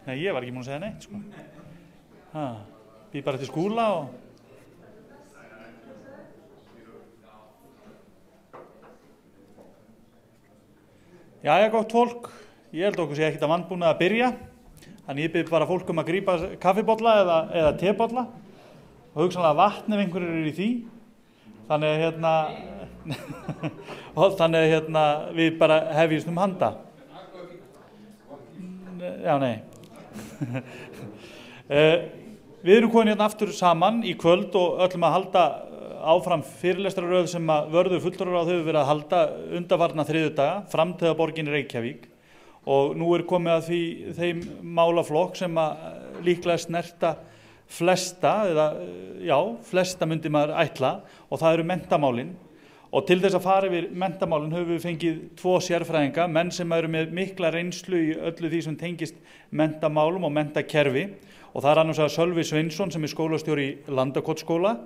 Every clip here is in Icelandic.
Nei, ég var ekki múin að segja neitt, sko. Býð bara til Skúla og... Jæja, gott fólk. Ég held okkur sé ekkert að vanbúna að byrja. Þannig ég byrð bara fólk að grípa kaffibolla eða tebolla og hugsanlega vatn ef einhverjir eru í því. Þannig við bara hefjumst handa. Já, nei. Við erum komin aftur saman í kvöld og öllum að halda áfram fyrirlestraröð sem að vörður fulltrúaráð hefur verið að halda undanfarna þriðjudaga, framtíðarborgin í Reykjavík. Og nú komið að þeim málaflokk sem að líklega snerta flesta, flesta myndi maður ætla, og það eru menntamálin. Og til þess að fara yfir menntamálin höfum við fengið 2 sérfræðinga, menn sem eru með mikla reynslu í öllu því sem tengist menntamálum og menntakerfi. Og það er annars vegar Sölvi Sveinsson sem er skólastjóri í Landakotsskóla.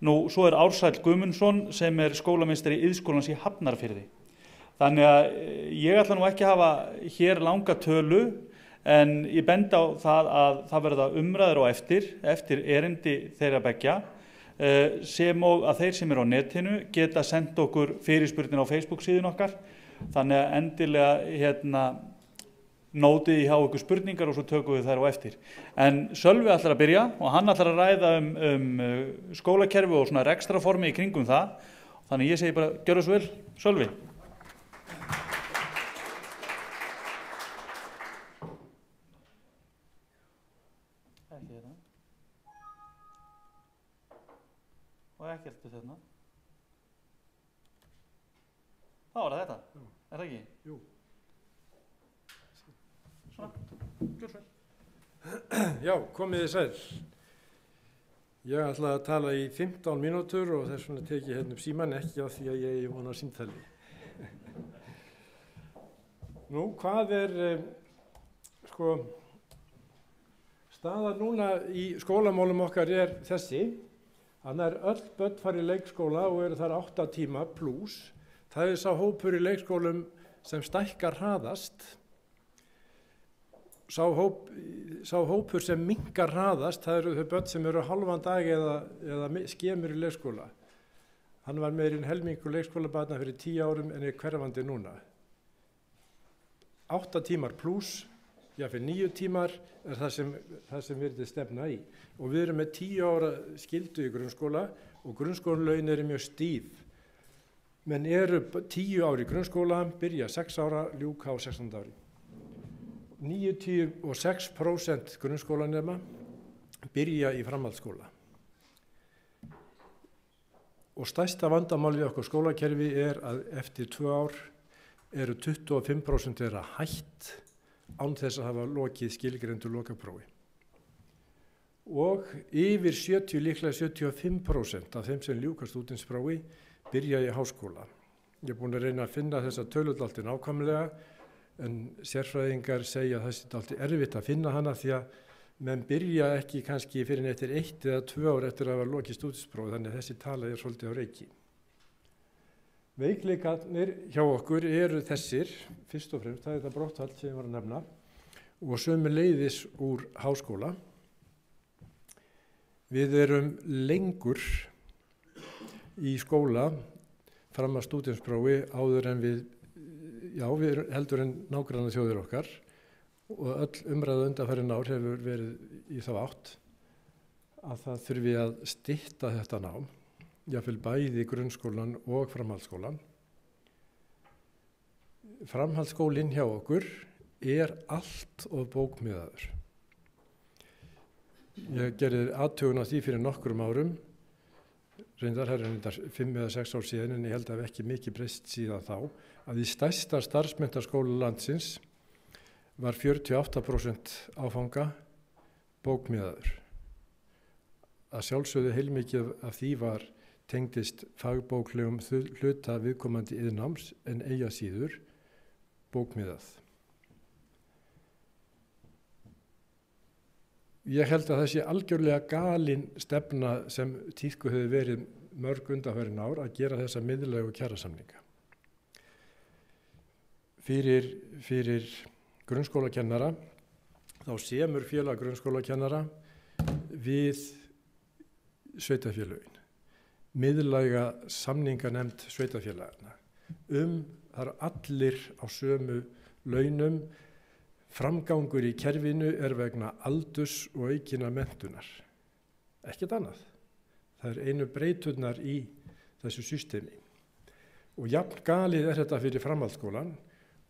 Nú, svo er Ársæll Guðmundsson sem er skólameistari Iðskólans í Hafnarfirði. Þannig að ég ætla nú ekki að hafa hér langa tölu, en ég bendi á það að það verða umræður á eftir erindi þeirra beggja, sem og að þeir sem eru á netinu geta sendt okkur fyrirspurnir á Facebook síðun okkar. Þannig að endilega nótið í hjá ykkur spurningar og svo tökum við þær á eftir. En Sölvi ætlar að byrja og hann ætlar að ræða skólakerfi og svona rekstrarformi í kringum það. Þannig ég segi bara, gjörðu svo vel, Sölvi. Ekki þetta. Og ekkert þetta. Þá var þetta. Er það ekki? Jú. Já, komið þið sæl. Ég ætla að tala í 15 mínútur og þess vegna tek ég hérna upp símann, ekki á því að ég vona símtali. Nú, hvað staðan núna í skólamálum okkar er þessi, að nær öll börn fara í leikskóla og eru þar 8 tíma plús. Það er sá hópur í leikskólum sem stækkar hraðast. Sá hópur sem minnkar hraðast, það eru þau börn sem eru hálfan dag eða skemur í leikskóla. Hann var meira en helmingur leikskólabarna fyrir 10 árum en er hverfandi núna. 8 tímar plús, fyrir 9 tímar er það sem virðist stefna í. Og við erum með 10 ára skyldu í grunnskóla og grunnskólalögin eru mjög stíf. Menn eru 10 ár í grunnskóla, byrja 6 ára, ljúka á 16 ári. 96% grunnskólanema byrja í framhaldsskóla. Og stærsta vandamál við okkur skólakerfi er að eftir 2 ár eru 25% þeirra hætt án þess að hafa lokið skilgreindu lokaprófi. Og yfir 70, líklega 75% af þeim sem ljúka stúdentsprófi byrja í háskóla. Ég er búin að reyna að finna þessa töludalti nákvæmlega, en sérfræðingar segja að það sé alltaf erfitt að finna hana því að menn byrja ekki kannski fyrir eftir 1 eða 2 ár eftir að hafa lokið stúdentsprófi, þannig að þessi tala er svolítið á reiki. Veikleikarnir hjá okkur eru þessir, fyrst og fremst, það er þetta brottfall sem ég var að nefna, og sömuleiðis úr háskóla. Við erum lengur í skóla fram að stúdentsprófi áður en við heldur en nágranna þjóðir okkar, og öll umræða undanfarin ár hefur verið í þá átt að það þurfi að stytta þetta nám, jafnvel bæði grunnskólan og framhaldsskólan. Framhaldsskólinn hjá okkur er allt of bókmiðaður. Ég gerði athugun á því fyrir nokkrum árum, reyndar 5 eða 6 ár síðan, en ég held að ekki mikið breyst síðan þá, að í stærsta starfsmenntaskóla landsins var 48% áfanga bókmiðaður. Að sjálfsögðu heilmikið af því tengdist fagbóklegum hluta viðkomandi iðnnáms en eigi að síður bókmiðað. Ég held að það sé algjörlega galin stefna sem tíðku hefur verið mörg undanfarin ár að gera þessa miðlægu kjarasamninga. Fyrir grunnskólakennara þá semur félag grunnskólakennara við sveitarfélögin, miðlæga samninganefnd sveitarfélagana það eru allir á sömu launum, framgangur í kerfinu vegna aldurs og aukinnar menntunar, ekkert annað. Það er einu breyturnar í þessu systemi og jafn galið þetta fyrir framhaldsskólan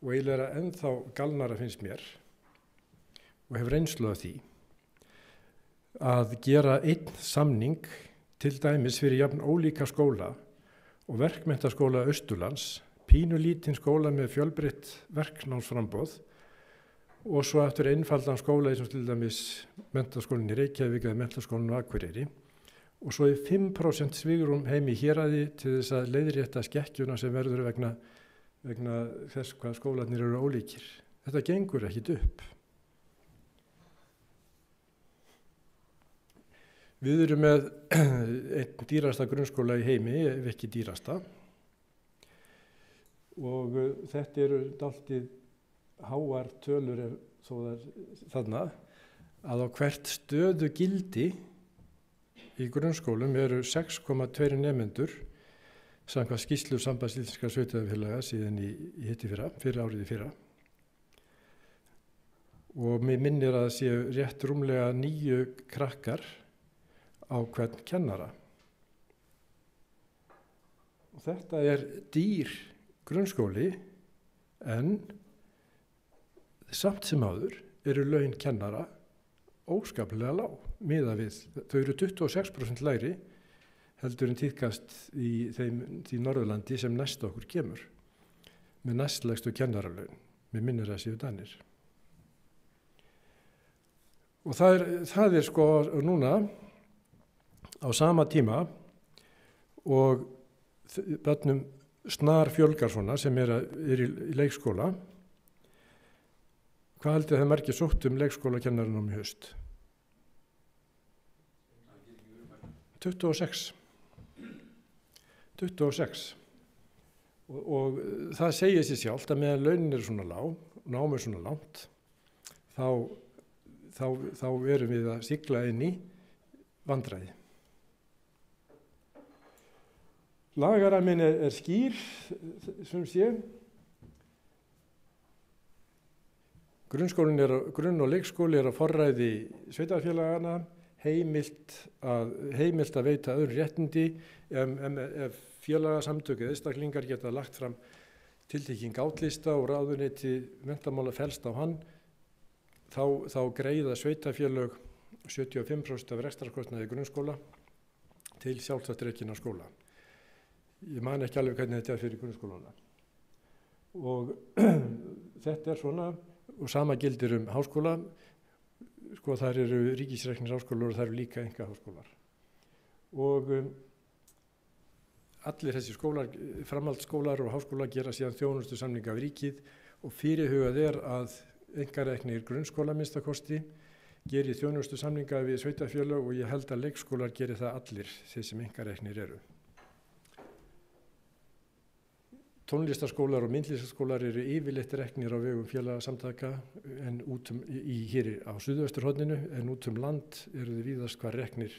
og eiginlega ennþá galnara finnst mér og hef reynslu af því að gera einn samning til dæmis fyrir jafn ólíka skóla og verkmenntaskóla Austurlands, pínulítinn skóla með fjölbreytt verknámsframboð og svo eftir einfaldan skóla eins og til dæmis menntaskólinn í Reykjavík eða menntaskólinn á Akureyri og svo 5% svigrúm heim í héraði til þess að leiðrétta skekkjuna sem verður vegna þess hvað skólarnir eru ólíkir. Þetta gengur ekkit upp. Við erum með einn dýrasta grunnskóla í heimi, ef ekki dýrasta, og þetta eru dálítið háar tölur þarna að á hvert stöðu gildi í grunnskólum eru 6,2 nemendur samkvæmt skýrslu Sambands íslenskra sveitarfélaga síðan í hittifyrra, fyrir árið í fyrra. Og mig minnir að það séu rétt rúmlega 9 krakkar á hvern kennara. Og þetta er dýr grunnskóli en samt sem áður eru laun kennara óskaplega lág miðað við. Þau eru 26% lægri heldur en tíðkast í því Norðurlandi sem næst okkur kemur með næstlægstu kennaralaun. Mér minnir að séu Danir. Og það er sko núna á sama tíma og börnum snar fjölgar svona sem er í leikskóla. Hvað haldið þið margir sótt leikskólakennarinn í haust? 26. Og það segir sér sjálft að meðan launin eru svona lág, námið svona langt, þá erum við að sigla inn í vandræði. Lagaramminn er skýr, sem sé. Grunn- og leikskóli er á forræði sveitarfélagana, heimilt að veita öðru réttindi ef félagasamtök eða einstaklingar geta lagt fram tiltekinn gátlista og ráðuneyti menntamála fellst á hann, þá greiða sveitarfélög 75% af rekstrarkostnaði grunnskóla til sjálfstætt rekinna skóla. Ég man ekki alveg hvernig þetta er fyrir grunnskólana. Og þetta er svona, og sama gildir háskóla, sko þar eru ríkisreknir háskólar og þar eru líka einkaháskólar. Og allir þessi skólar, framhaldsskólar og háskólar gera síðan þjónustusamninga við ríkið og fyrirhugað er að einkareknir grunnskóla minnstakosti geri þjónustusamninga við sveitarfélög og ég held að leikskólar geri það allir þeir sem einkareknir eru. Tónlistarskólar og myndlistarskólar eru yfirleitt reknir á vegum félagasamtaka en hér á suðvesturhorninu en út land eru þið víðast hvar reknir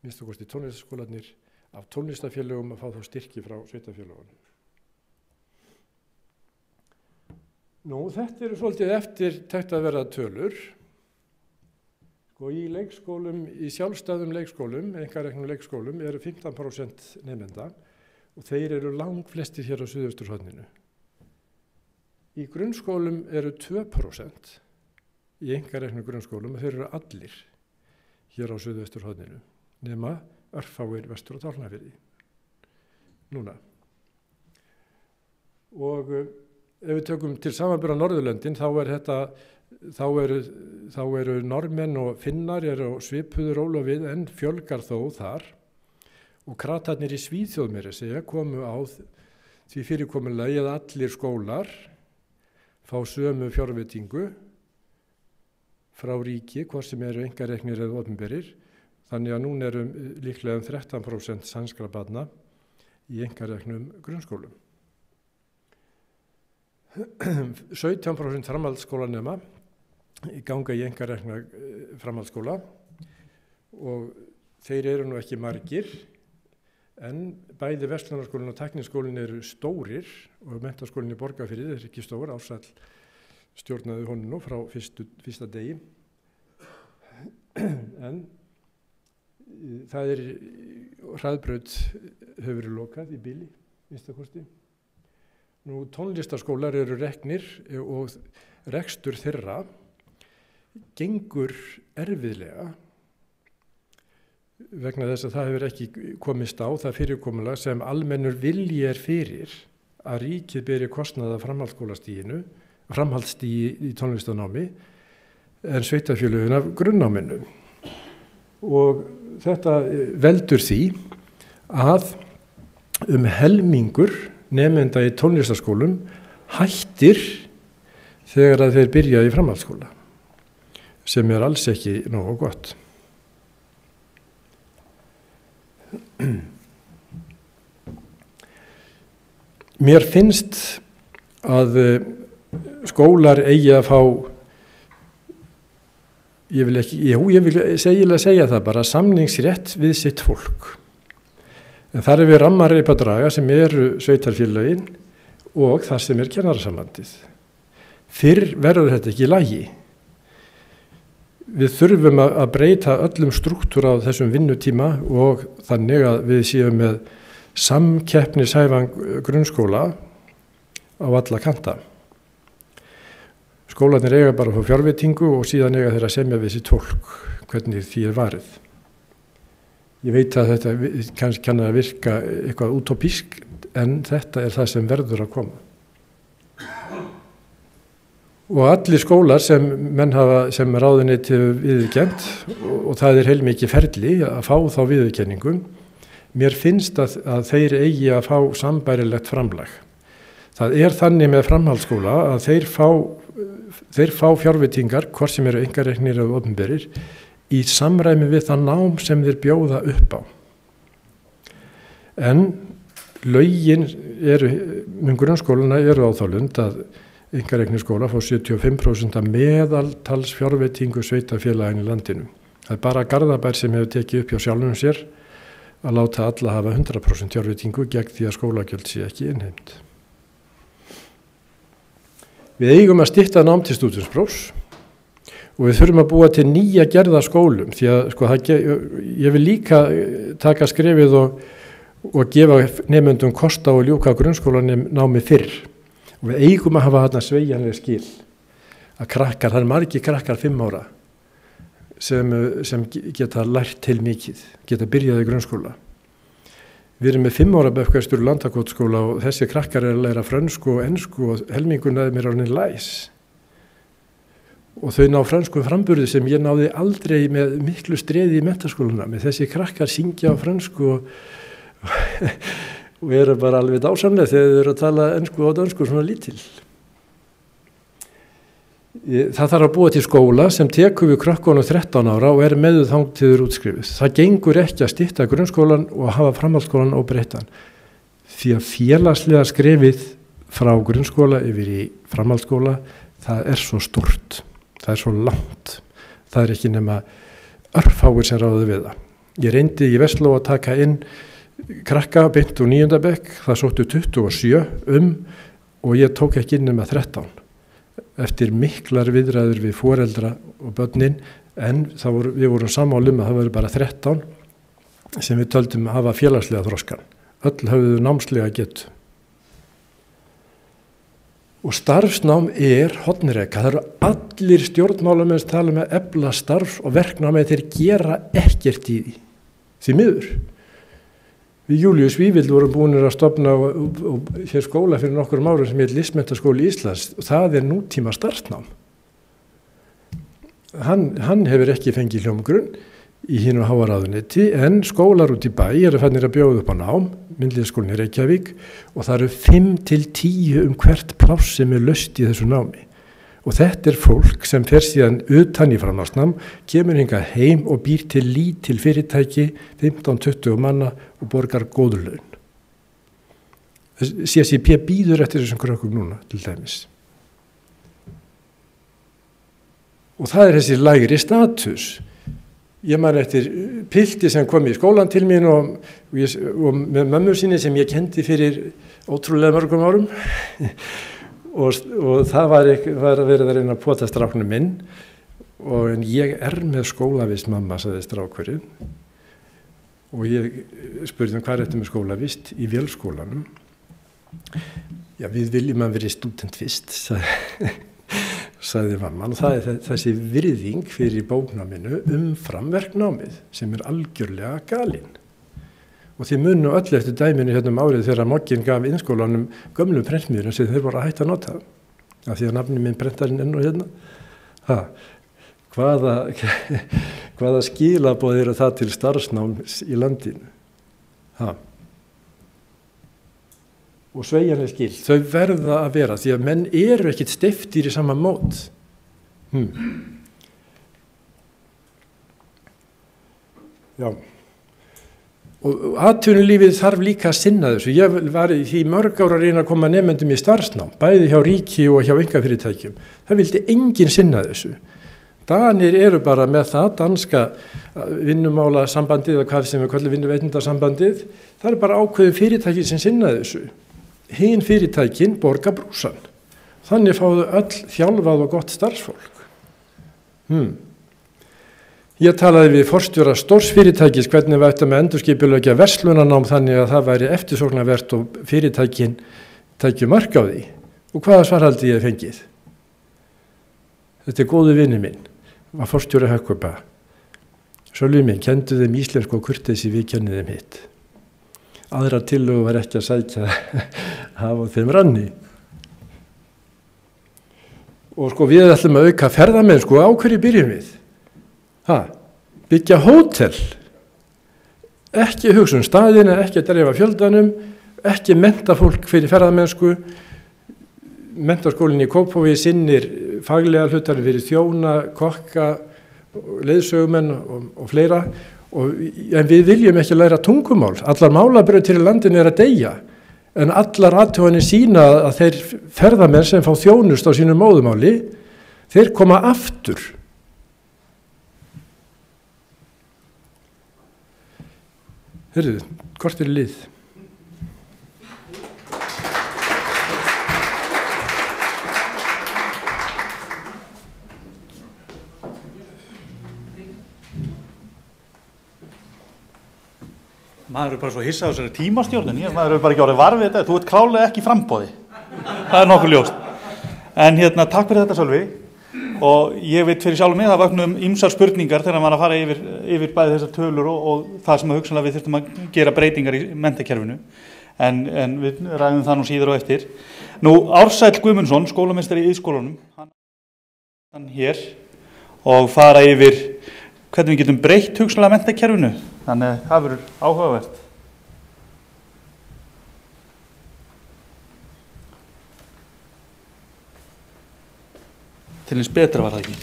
minnstakosti tónlistarskólarnir af tónlistarfélögum að fá þá styrki frá sveitarfélögunum. Þetta eru svolítið eftirtekt að verða tölur. Í leikskólum, í sjálfstæðum leikskólum, einkareknum leikskólum eru 15% nemenda og þeir eru langflestir hér á suðvesturhorninu. Í grunnskólum eru 2% í einkareknum grunnskólum og þeir eru allir hér á suðvesturhorninu nema örfáir vestur og Tálknafirði. Núna. Og ef við tökum til samanburðar Norðurlöndin þá eru Norðmenn og Finnar eru svipuðu róla við en fjölgar þó þar. Og kratarnir í Svíþjóð meira segja komu á því fyrirkomulagi að allir skólar fá sömu fjárveitingu frá ríki, hvort sem eru einkareknir eða opinberir. Þannig að núna eru líklega 13% sænskra barna í einkareknum grunnskólum. 17% framhaldsskólanema ganga í einkarekna framhaldsskóla og þeir eru nú ekki margir en bæði Verslunarskólinn og Tækniskólinn eru stórir og Menntaskólinn í Borgarfirði er ekki stór, Ársæll stjórnaði honum nú frá fyrsta degi en það er hraðbraut hefur verið lokað í bili minnstakosti. Nú tónlistarskólar eru reknir og rekstur þeirra gengur erfiðlega vegna þess að það hefur ekki komist á það fyrirkomulag sem almennur vilji er fyrir að ríkið beri kostnaða framhaldsstígi í tónlistanámi en sveitarfélögin af grunnnáminu. Og þetta veldur því að helmingur nemenda í tónlistarskólum hættir þegar að þeir byrja í framhaldsskóla sem er alls ekki nógu gott. Mér finnst að skólar eigi að fá, ég vil segja það bara, samningsrétt við sitt fólk. En þar er við rammarreip að draga sem eru sveitarfélögin og það sem er kennarasambandið. Fyrr verður þetta ekki í lagi. Við þurfum að breyta öllum strúktúr á þessum vinnutíma og þannig að við séum með samkeppnishæfan grunnskóla á alla kanta. Skólarnir eiga bara að fá fjárveitingu og síðan eiga þeir að semja við sitt fólk hvernig því er varið. Ég veit að þetta kannski kann að virka eitthvað útópísk en þetta er það sem verður að koma. Og allir skólar sem ráðuneytið hefur viðurkennt og það er heilmikið ferli að fá þá viðurkenningu, mér finnst að þeir eigi að fá sambærilegt framlag. Það er þannig með framhaldsskóla að þeir fá fjárveitingar, hvort sem eru einkareknir eða opinberir, í samræmi við það nám sem þeir bjóða upp á. En lögin grunnskólana eru á þá lund að einkareknir skóla fá 75% af meðaltals fjárveitingu sveitarfélagin í landinu. Það er bara Garðabær sem hefur tekið upp hjá sjálfum sér að láta alla hafa 100% fjárveitingu gegn því að skólagjöld sé ekki innheimt. Við eigum að stytta nám til stúdentsprófs og við þurfum að búa til nýja gerða skólum því að ég vil líka taka skrefið og gefa nemendum kost á að ljúka grunnskólanámi fyrr. Og við eigum að hafa þarna sveigjanleg skil að krakkar, það er margir krakkar 5 ára sem geta lært til mikið, geta byrjað í grunnskóla. Við erum með 5 ára bekkarstur Landakotsskóla og þessi krakkar er að læra frönsku og ensku og helmingun af þeim er orðin læs. Og þau ná frönsku framburði sem ég náði aldrei með miklu streði í menntaskóluna. Með þessi krakkar syngja á frönsku og eru bara alveg dásamlega þegar þau eru að tala ensku og dönsku svona lítil. Það þarf að búa til skóla sem tekur við krökkunum 13 ára og er með þangað til þeir útskrifuð. Það gengur ekki að stytta grunnskólan og hafa framhaldsskólan óbreyttan. Því að félagslega skrefið frá grunnskóla yfir í framhaldsskóla, það er svo stórt, það er svo langt. Það er ekki nema örfáir sem ráðu við það. Ég reyndi í Versló að taka inn krakka beint úr 9. bekk, það sóttu 27 og ég tók ekki inn nema 13 eftir miklar viðræður við foreldra og börnin en við vorum sammála að það voru bara 13 sem við töldum að hafa félagslega þroskan. Öll höfðu námslega getu. Og starfsnám er hornreka. Það eru allir stjórnmálamenn sem tala um að efla starfs- og verknámi þeir gera ekkert í því. Því miður. Við Júlíus Vífill vorum búinir að stofna hér skóla fyrir nokkrum árum sem heit Listmenntaskóli Íslands og það er nútíma starfsnám. Hann hefur ekki fengið hljómgrunn í hinu háaráðuneyti en skólar út í bæ eru fannir að bjóða upp á nám, Myndlistaskólinn í Reykjavík og það eru 5 til 10 hvert pláss sem er laust í þessu námi. Og þetta er fólk sem fer síðan utan í framhaldsnám, kemur hingað heim og býr til lítil fyrirtæki, 15-20 manna og borgar góður laun. CCP býður eftir þessum krökkum núna, til dæmis. og það þessi lægri status. Ég man eftir pilti sem kom í skólan til mín og með mömmu sinni sem ég kendi fyrir ótrúlega mörgum árum og það var að verið að reyna að pota stráknum minn en ég með skólavist mamma, sagði strákurinn og ég spurði hvað er þetta með skólavist í Vélskólanum. Já, við viljum að vera stúdent fyrst, sagði mamma, og það er þessi virðing fyrir bóknáminu umfram verknámið sem er algjörlega galinn. Og þið munu öll eftir dæminu hérna árið þegar Mogginn gaf Iðnskólanum gömlu prentmiðlum sem þeir voru að hætta að nota. Af því að nafni minn prentarinn enn og hérna. Hvaða skilaboð eru það til starfsnáms í landinu? Og sveigjanleg skil, þau verða að vera því að menn eru ekkit steyptir í sama mót. Já. Og atvinnulífið þarf líka að sinna þessu. Ég var í mörg ára að reyna að koma nemendum í starfsnám, bæði hjá ríki og hjá einkafyrirtækjum. Það vildi enginn sinna þessu. Danir eru bara með það, danska vinnumálasambandið og hvað sem við köllum vinnuveitendasambandið, það er bara ákveðin fyrirtæki sem sinna þessu. Hin fyrirtækin borga brúsan. Þannig fáðu öll þjálfað og gott starfsfólk. Ég talaði við forstjóra stórsfyrirtækis hvernig við ættum að endurskipuleggja verslunarnám þannig að það væri eftirsóknarvert og fyrirtækin tækju mark á því. Og hvaða svar haldi ég fengið? Þetta er góðu vinur minn, var forstjóri Hagkaupa. Sölvi minn, kendu þeim íslensku og kurteisi, við kennum þeim hitt. Aðra tillögu var ekki að sækja hafa þeim ranni. Og sko við ætlum að auka ferðamennsku, á hverju byrjum við? Byggja hótel, ekki hugsa staðina, ekki að dreifa fjöldanum, ekki mennta fólk fyrir ferðamennsku, menntaskólinn í Kópavogi sinnir faglega hlutar fyrir þjóna, kokka, leiðsögumenn og fleira, en við viljum ekki læra tungumál. Allar málabrautir í landinu að deyja, en allar athuganir sýna að þeir ferðamenn sem fá þjónust á sínu móðumáli, þeir koma aftur. Heyrðu, hvort er lið? Maður er bara svo hissað á þessari tímastjórnin, maður er bara ekki orðið var við þetta, þú ert klálega ekki í framboði. Það er nokkuð ljóst. En takk fyrir þetta, Sölvi. Og ég veit fyrir sjálf mig, það vaknum ýmsar spurningar þegar maður að fara yfir bæði þessar tölur og það sem hugsanlega við þurfum að gera breytingar í menntakerfinu. En við ræðum það nú síðar og eftir. Nú, Ársæll Guðmundsson, skólameistari í Iðnskólanum, hann hér og fara yfir hvernig við getum breytt hugsanlega menntakerfinu. Þannig að það verður áhugavert. Til eins betra var það ekki.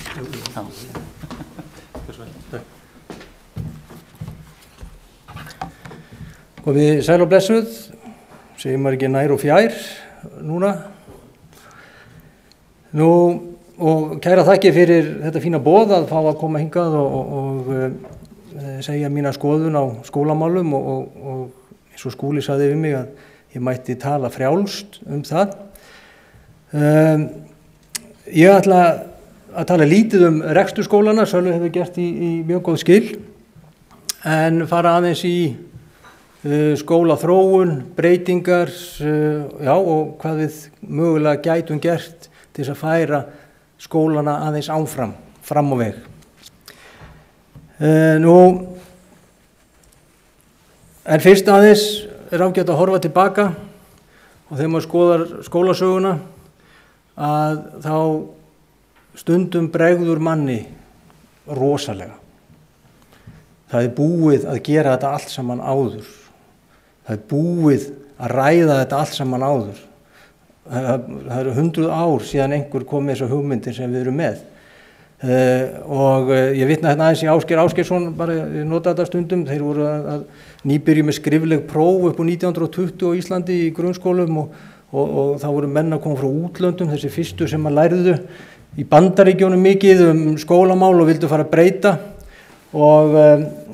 Komið sæl og blessuð, segir maður ekki nær og fjær núna. Nú, og kæra þakki fyrir þetta fína boð að fá að koma hingað og segja mína skoðun á skólamálum og eins og Skúli sagði við mig að ég mætti tala frjálst það. Ég ætla að tala lítið reksturskólana, Sölvi hefur gert í mjög góð skil, en fara aðeins í skólaþróun, breytingar, og hvað við mögulega gætum gert til þess að færa skólana aðeins áfram, fram á veg. En fyrst aðeins er ágætt að horfa tilbaka og þegar maður skoðar skólasöguna að þá stundum bregður manni rosalega. Það er búið að gera þetta allt saman áður. Það er búið að ræða þetta allt saman áður. Það eru 100 ár síðan einhver kom með þessar hugmyndir sem við erum með. Og ég vitna hérna aðeins í Ásgeir Ásgeirsson, bara ég nota þetta stundum, þeir voru að nýbyrja með skrifleg próf upp á 1920 á Íslandi í grunnskólum og þá voru menn að koma frá útlöndum, þessi fyrstu sem að lærðu í Bandaríkjunum mikið skólamál og vildu fara að breyta og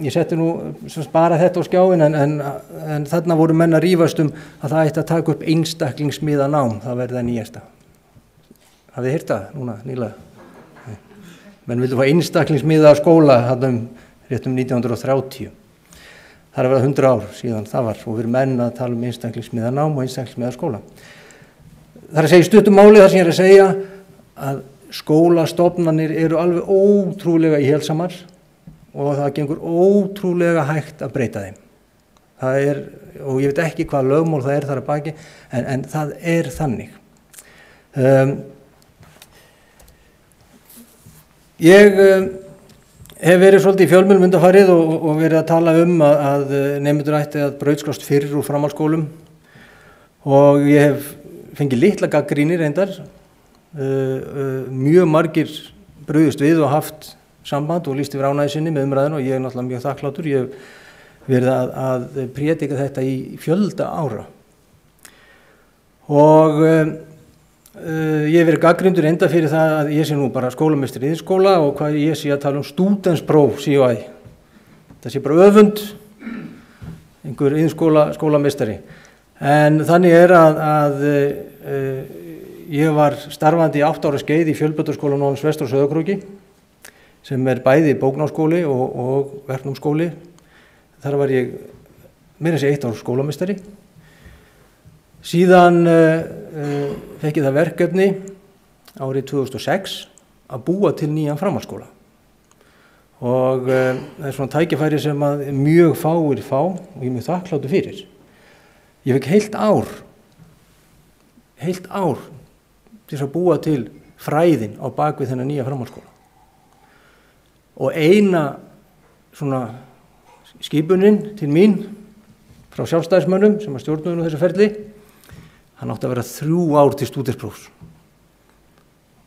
ég setti nú bara þetta á skjáin en þarna voru menn að rífast að það ætti að taka upp einstaklingsmiða nám, það verði það nýjasta. Hafið þið heyrt það núna nýlega? Menn vildu fá einstaklingsmiða á skóla rétt 1930. Það er að vera 100 ár síðan það var og við erum menn að tala einstaklingsmiða nám og einstaklingsmiða skóla. Það er að segja í stuttu máli þar sem ég er að segja að skólastofnanir eru alveg ótrúlega íhaldssamar og það gengur ótrúlega hægt að breyta þeim. Það og ég veit ekki hvað lögmál það þar að baki, en það er þannig. Ég hef verið svolítið í fjölmiðlum undanfarið og verið að tala að nemendur ætti að brautskrást fyrr úr framhaldsskólum og ég hef fengið litla gagnrýni reyndar. Mjög margir brugðust við og haft samband og lýst yfir ánægju sinni með umræðinu og ég er náttúrulega mjög þakklátur. Ég hef verið að prédika þetta í fjölda ára og ég hef verið gagnrýndur enda fyrir það að ég sé nú bara skólameistari í iðnskóla og hvað ég sé að tala stúdentspróf COI. Það sé bara öfund, einhver iðnskólameistari. En þannig er að ég var starfandi í 8 ára skeið í Fjölbrautaskólanum Norðans Vestur á Sauðárkróki sem er bæði bóknámsskóli og verknámsskóli. Þar var ég meira að segja 1 ár skólameistari. Síðan fekk ég það verkefni árið 2006 að búa til nýjan framhaldsskóla. Og það er svona tækifæri sem að mjög fáir fá og ég er mjög þakkláttur fyrir. Ég fekk heilt ár til að búa til fræðin á bakvið þennan nýja framhaldsskóla. Og eina svona skipunin til mín frá sjálfstæðismönnum sem að stjórnuðu þessu ferli, hann átti að vera 3 ár til stúdentsprófs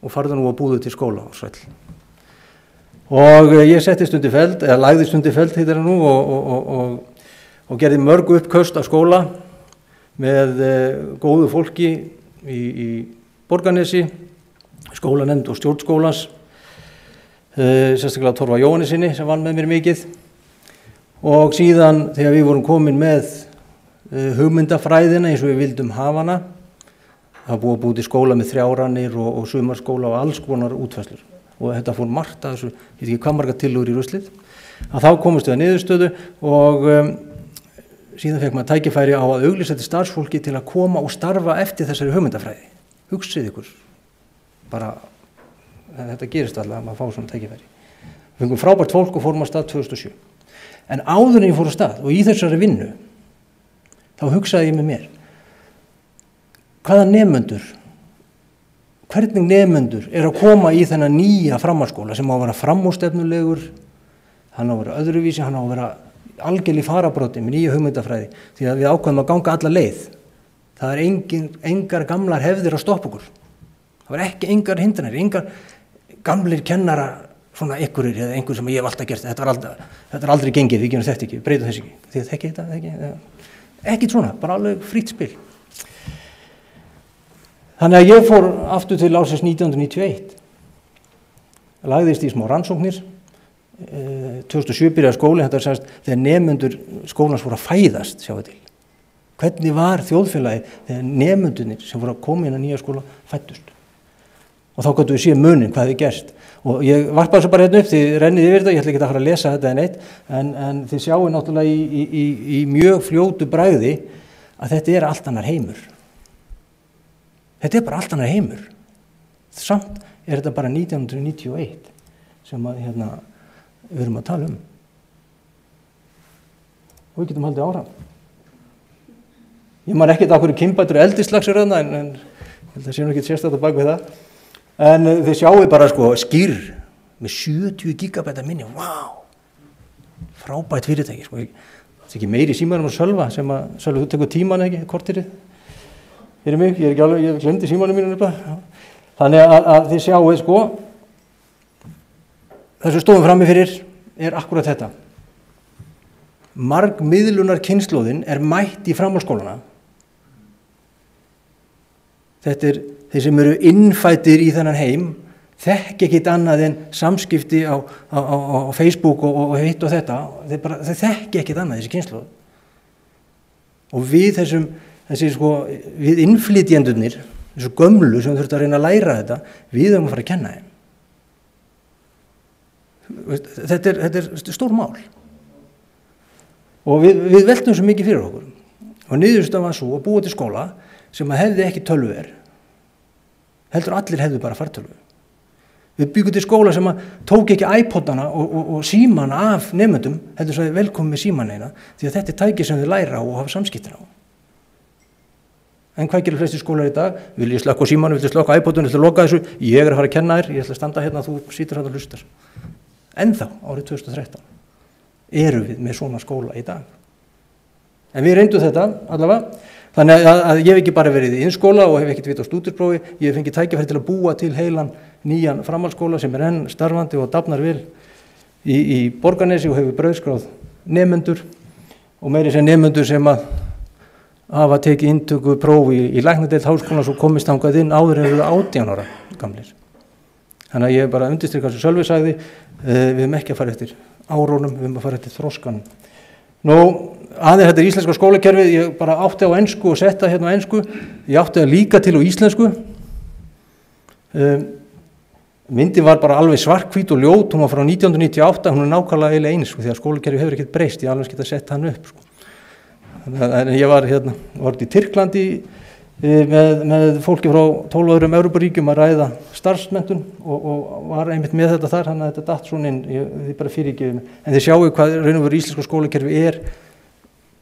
og farðu nú að búðu til skóla á Svæll. Og ég settist undir feld, eða lagðist undir feld heitir það nú og gerði mörg uppköst á skóla með góðu fólki í Borgarnesi, skólanefnd og stjórnskólans, sérstaklega Torfa Jóhannesinni sem vann með mér mikið og síðan þegar við vorum komin með hugmyndafræðina eins og við vildum hafa hana, það búið að búið til skóla með 3 áranir og sumarskóla og alls konar útfærslur og þetta fór margt að þessu, ég veit ekki hvað margar tillögur í ruslið, að þá komumst við að niðurstöðu og síðan fekk maður tækifæri á að auglýsa til starfsfólki til að koma og starfa eftir þessari hugmyndafræði. Hugsið ykkur, bara þetta gerist alltaf að maður fá svona tækifæri. Við fengum frábært fólk og fórum á stað 2007. En áður en ég fór á stað og í þessari vinnu, þá hugsaði ég með mér, hvaða nemendur, hvernig nemendur er að koma í þennan nýja framhaldsskóla sem á að vera framúrstefnulegur, hann á að vera öðruvísi, hann á að vera algjörlega í farabróti með nýja hugmyndafræði, því að við ákveðum að ganga alla leið. Það er engar gamlar hefðir að stoppa okkur. Það var ekki engar hindranir, engar gamlir kennara, svona einhverjir eða einhver sem ég hef alltaf gert. Þetta er aldrei gengið, við gerum þetta ekki, við breytum þess ekki. Þið þekkið þetta, ekki? Ekkert svona, bara alveg frýtt spil. Þannig að ég fór aftur til ársins 1991. Lagðist í smá rannsóknir. 2007 byrjaði skóli, þetta er semst þegar nemendur skólans voru að fæðast, sjáðu til. Hvernig var þjóðfélagið þegar nemendurnir sem voru að koma inn á nýja skóla fæddust? Og þá gætu við séð munin hvað þið gerst. Og ég varpa þessu bara hérna upp, þið rennið yfir þetta, ég ætla ekki að fara að lesa þetta en eitt, en þið sjáu náttúrulega í mjög fljótu bragði að þetta er allt annar heimur. Þetta er bara allt annar heimur. Samt er þetta bara 1991 sem að, við erum að tala um. Og við getum haldið áfram. Ég man ekkert á hverju kynbætur eldislagsur þarna, en ég held að sé nú ekki sérstætt á bak við það. En þið sjáu bara skýr með 70 gigabæta minni, vá! Frábært fyrirtæki, Það er ekki meiri símanum að Sölva, Sölva, þú tekur tíman ekki, kortirið. Fyrir mig, ég glemdi símanum mínu nefnilega. Þannig að þið sjáu, þessu stóðum frammi fyrir er akkurat þetta. Margmiðlunar kynslóðin er mætt í framhaldsskólana. Þetta er þeir sem eru innfæddir í þennan heim, þekki ekkit annað en samskipti á Facebook og hitt og þetta. Þeir þekki ekkit annað, þessi kynslóð. Og við við innflytjendurnir, þessu gömlu sem þurftu að reyna að læra þetta, við erum að fara að kenna þeim. Þetta er stór mál. Og við veltum svo mikið fyrir okkur. Og niðurstaðan var svo að búa til skóla sem að hefði ekki tölvuver. Heldur allir hefðu bara fartölvu. Við byggum til skóla sem að tók ekki iPodana og símana af nemendum, heldur svo að velkomin með símana eina, því að þetta er tæki sem þau læra á og hafa samskiptin á. En hvað gerir flestir skólar í dag? Vil ég slökka á símanu, vil ég slökka á iPodun, vil ég loka þessu, ég er að fara að kenna þér, ég ætla að standa hérna, þú situr hérna og hlustar. Ennþá, árið 2013, erum við með svona skóla í dag. En við reyndum þetta allavega, þannig að ég hef ekki bara verið í innskóla og hef ekkert vit á stúdentsprófi, ég hef fengið tækifæri til að búa til heilan nýjan framhaldsskóla sem er enn starfandi og dafnar vel í Borgarnesi og hefur brauðskráð nemendur og meiri sem nemendur sem að hafa tekið inntöku prófi í læknadeild háskólans og komist þangað inn áður en við 18 ára gamlir. Þannig að ég bara undirstrika sem Sölvi sagði, við höfum ekki að fara eftir árónum, við höfum að fara eftir þroskanum. Nú, aðeins þetta er íslenska skólakerfið, ég bara átti á ensku og setta hérna á ensku, ég átti það líka til á íslensku. Myndin var bara alveg svarthvít og ljót, hún var frá 1998, hún er nákvæmlega eiginlega eins, því að skólakerfið hefur ekkert breyst, ég alveg geta sett hann upp. En ég var í Tyrklandi með fólki frá 12 öðrum Evrópuríkjum að ræða starfsmenntun og var einmitt með þetta þar, þannig að þetta datt svona inn, þið bara fyrirgefið mig. En þið sjáu hvað raun og veru íslenska skólakerfi er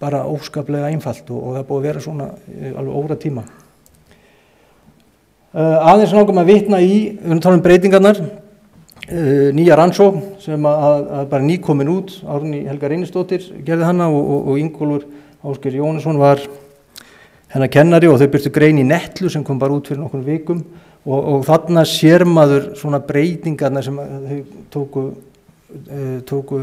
bara óskaplega einfalt og það er búið að vera svona alveg óratíma. Aðeins langar að vitna í, við erum að tala um breytingarnar, nýja rannsókn sem að bara nýkomin út, Árný Helga Reynisdóttir gerði hana og Ingólfur Ásgeir Jónasson var hennar kennari og þau birtu grein í Netlu sem kom bara út fyrir nokkrum vikum og þarna sér maður svona breytingarna sem þau tóku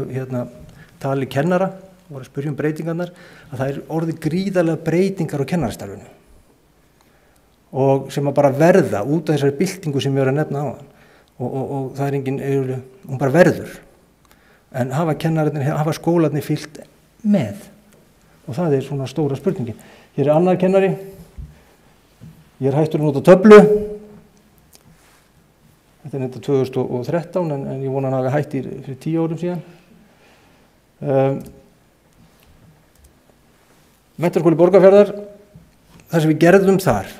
tali kennara og voru að spyrja breytingarnar, að það er orðið gríðarlega breytingar á kennarastarfinu og sem að bara verða út af þessari byltingu sem ég var að nefna á hann og það er engin, hún bara verður en hafa skólarnir fylgt með og það er svona stóra spurningin. Hér er annar kennari, ég er hættur að nota töflu, þetta er þetta 2013 en ég vona að hafa hætt fyrir 10 árum síðan. Menntaskóli Borgarfjarðar, það sem við gerðum þar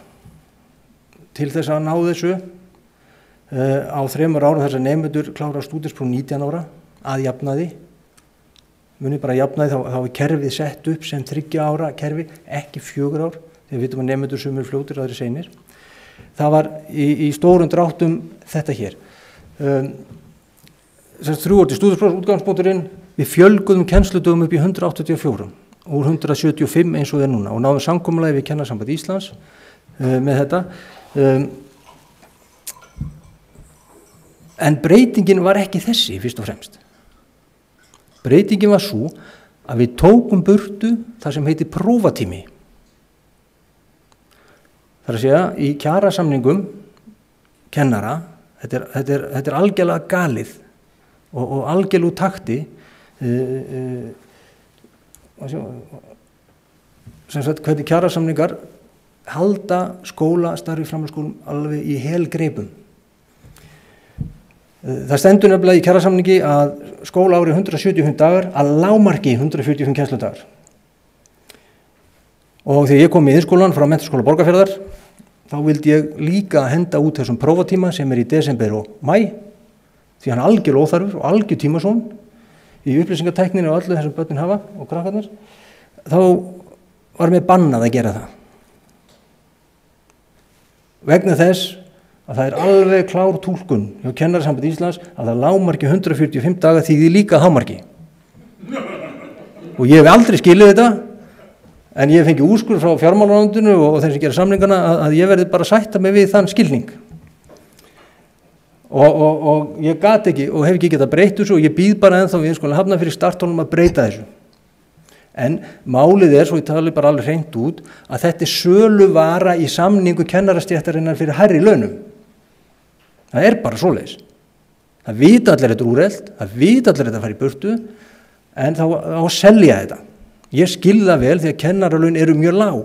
til þess að ná þessu á 3 árum þess að nemendur klára stúdentspróf 19 ára að jafnaði. Munið bara jafnaði, þá er kerfið sett upp sem 3 ára kerfi, ekki 4 ár, þegar við vitum að nemendur sumir fljótir, aðrir seinir. Það var í stórum dráttum þetta hér. 3 ár til stúdentsprófs útgangspunkturinn, við fjölguðum kennsludögum upp í 184, úr 175 eins og þeir núna og náðum samkomulagi við Kennarasamband Íslands með þetta. En breytingin var ekki þessi fyrst og fremst. Breytingin var svo að við tókum burtu það sem heitir prófatími. Það er að segja, í kjarasamningum kennara, þetta er algjörlega galið og algjörlega úr takti, sem sagt hvernig kjarasamningar halda skólastarfi í framhaldsskólum alveg í helgreipum. Það stendur nefnilega í kjarasamningi að skólaári 175 dagar að lágmarki 145 kennsludagar. Og þegar ég kom í iðnskólann frá Menntaskóla Borgarfjarðar, þá vildi ég líka henda út þessum prófatíma sem er í desember og maí, því hann er algjör óþarfur og algjör tímasón í upplýsingatækninni og öllu þessum börnin hafa og krakkarnir, þá var mér bannað að gera það. Vegna þess að það er alveg klár túlkun hjá Kennarasamband Íslands að það lágmarki 145 daga þýðir líka hámarki. Og ég hef aldrei skilið þetta, en ég fengi úrskurð frá fjármálaráðuneytinu og þeim sem gera samningana að ég verði bara að sætta mig við þann skilning. Og ég gat ekki og hef ekki getað breytt þessu og ég býð bara ennþá við Iðnskólann Hafnarfirði startholum að breyta þessu. En málið er, svo ég tali bara alveg hreint út, að þetta er söluvara í samningu kennarastéttarinnar fyrir hærri launum. Það bara svoleiðis. Það vita allir þetta úrelt, það vita allir þetta að fara í burtu, en þá á að selja þetta. Ég skil það vel því að kennaralaun eru mjög lág.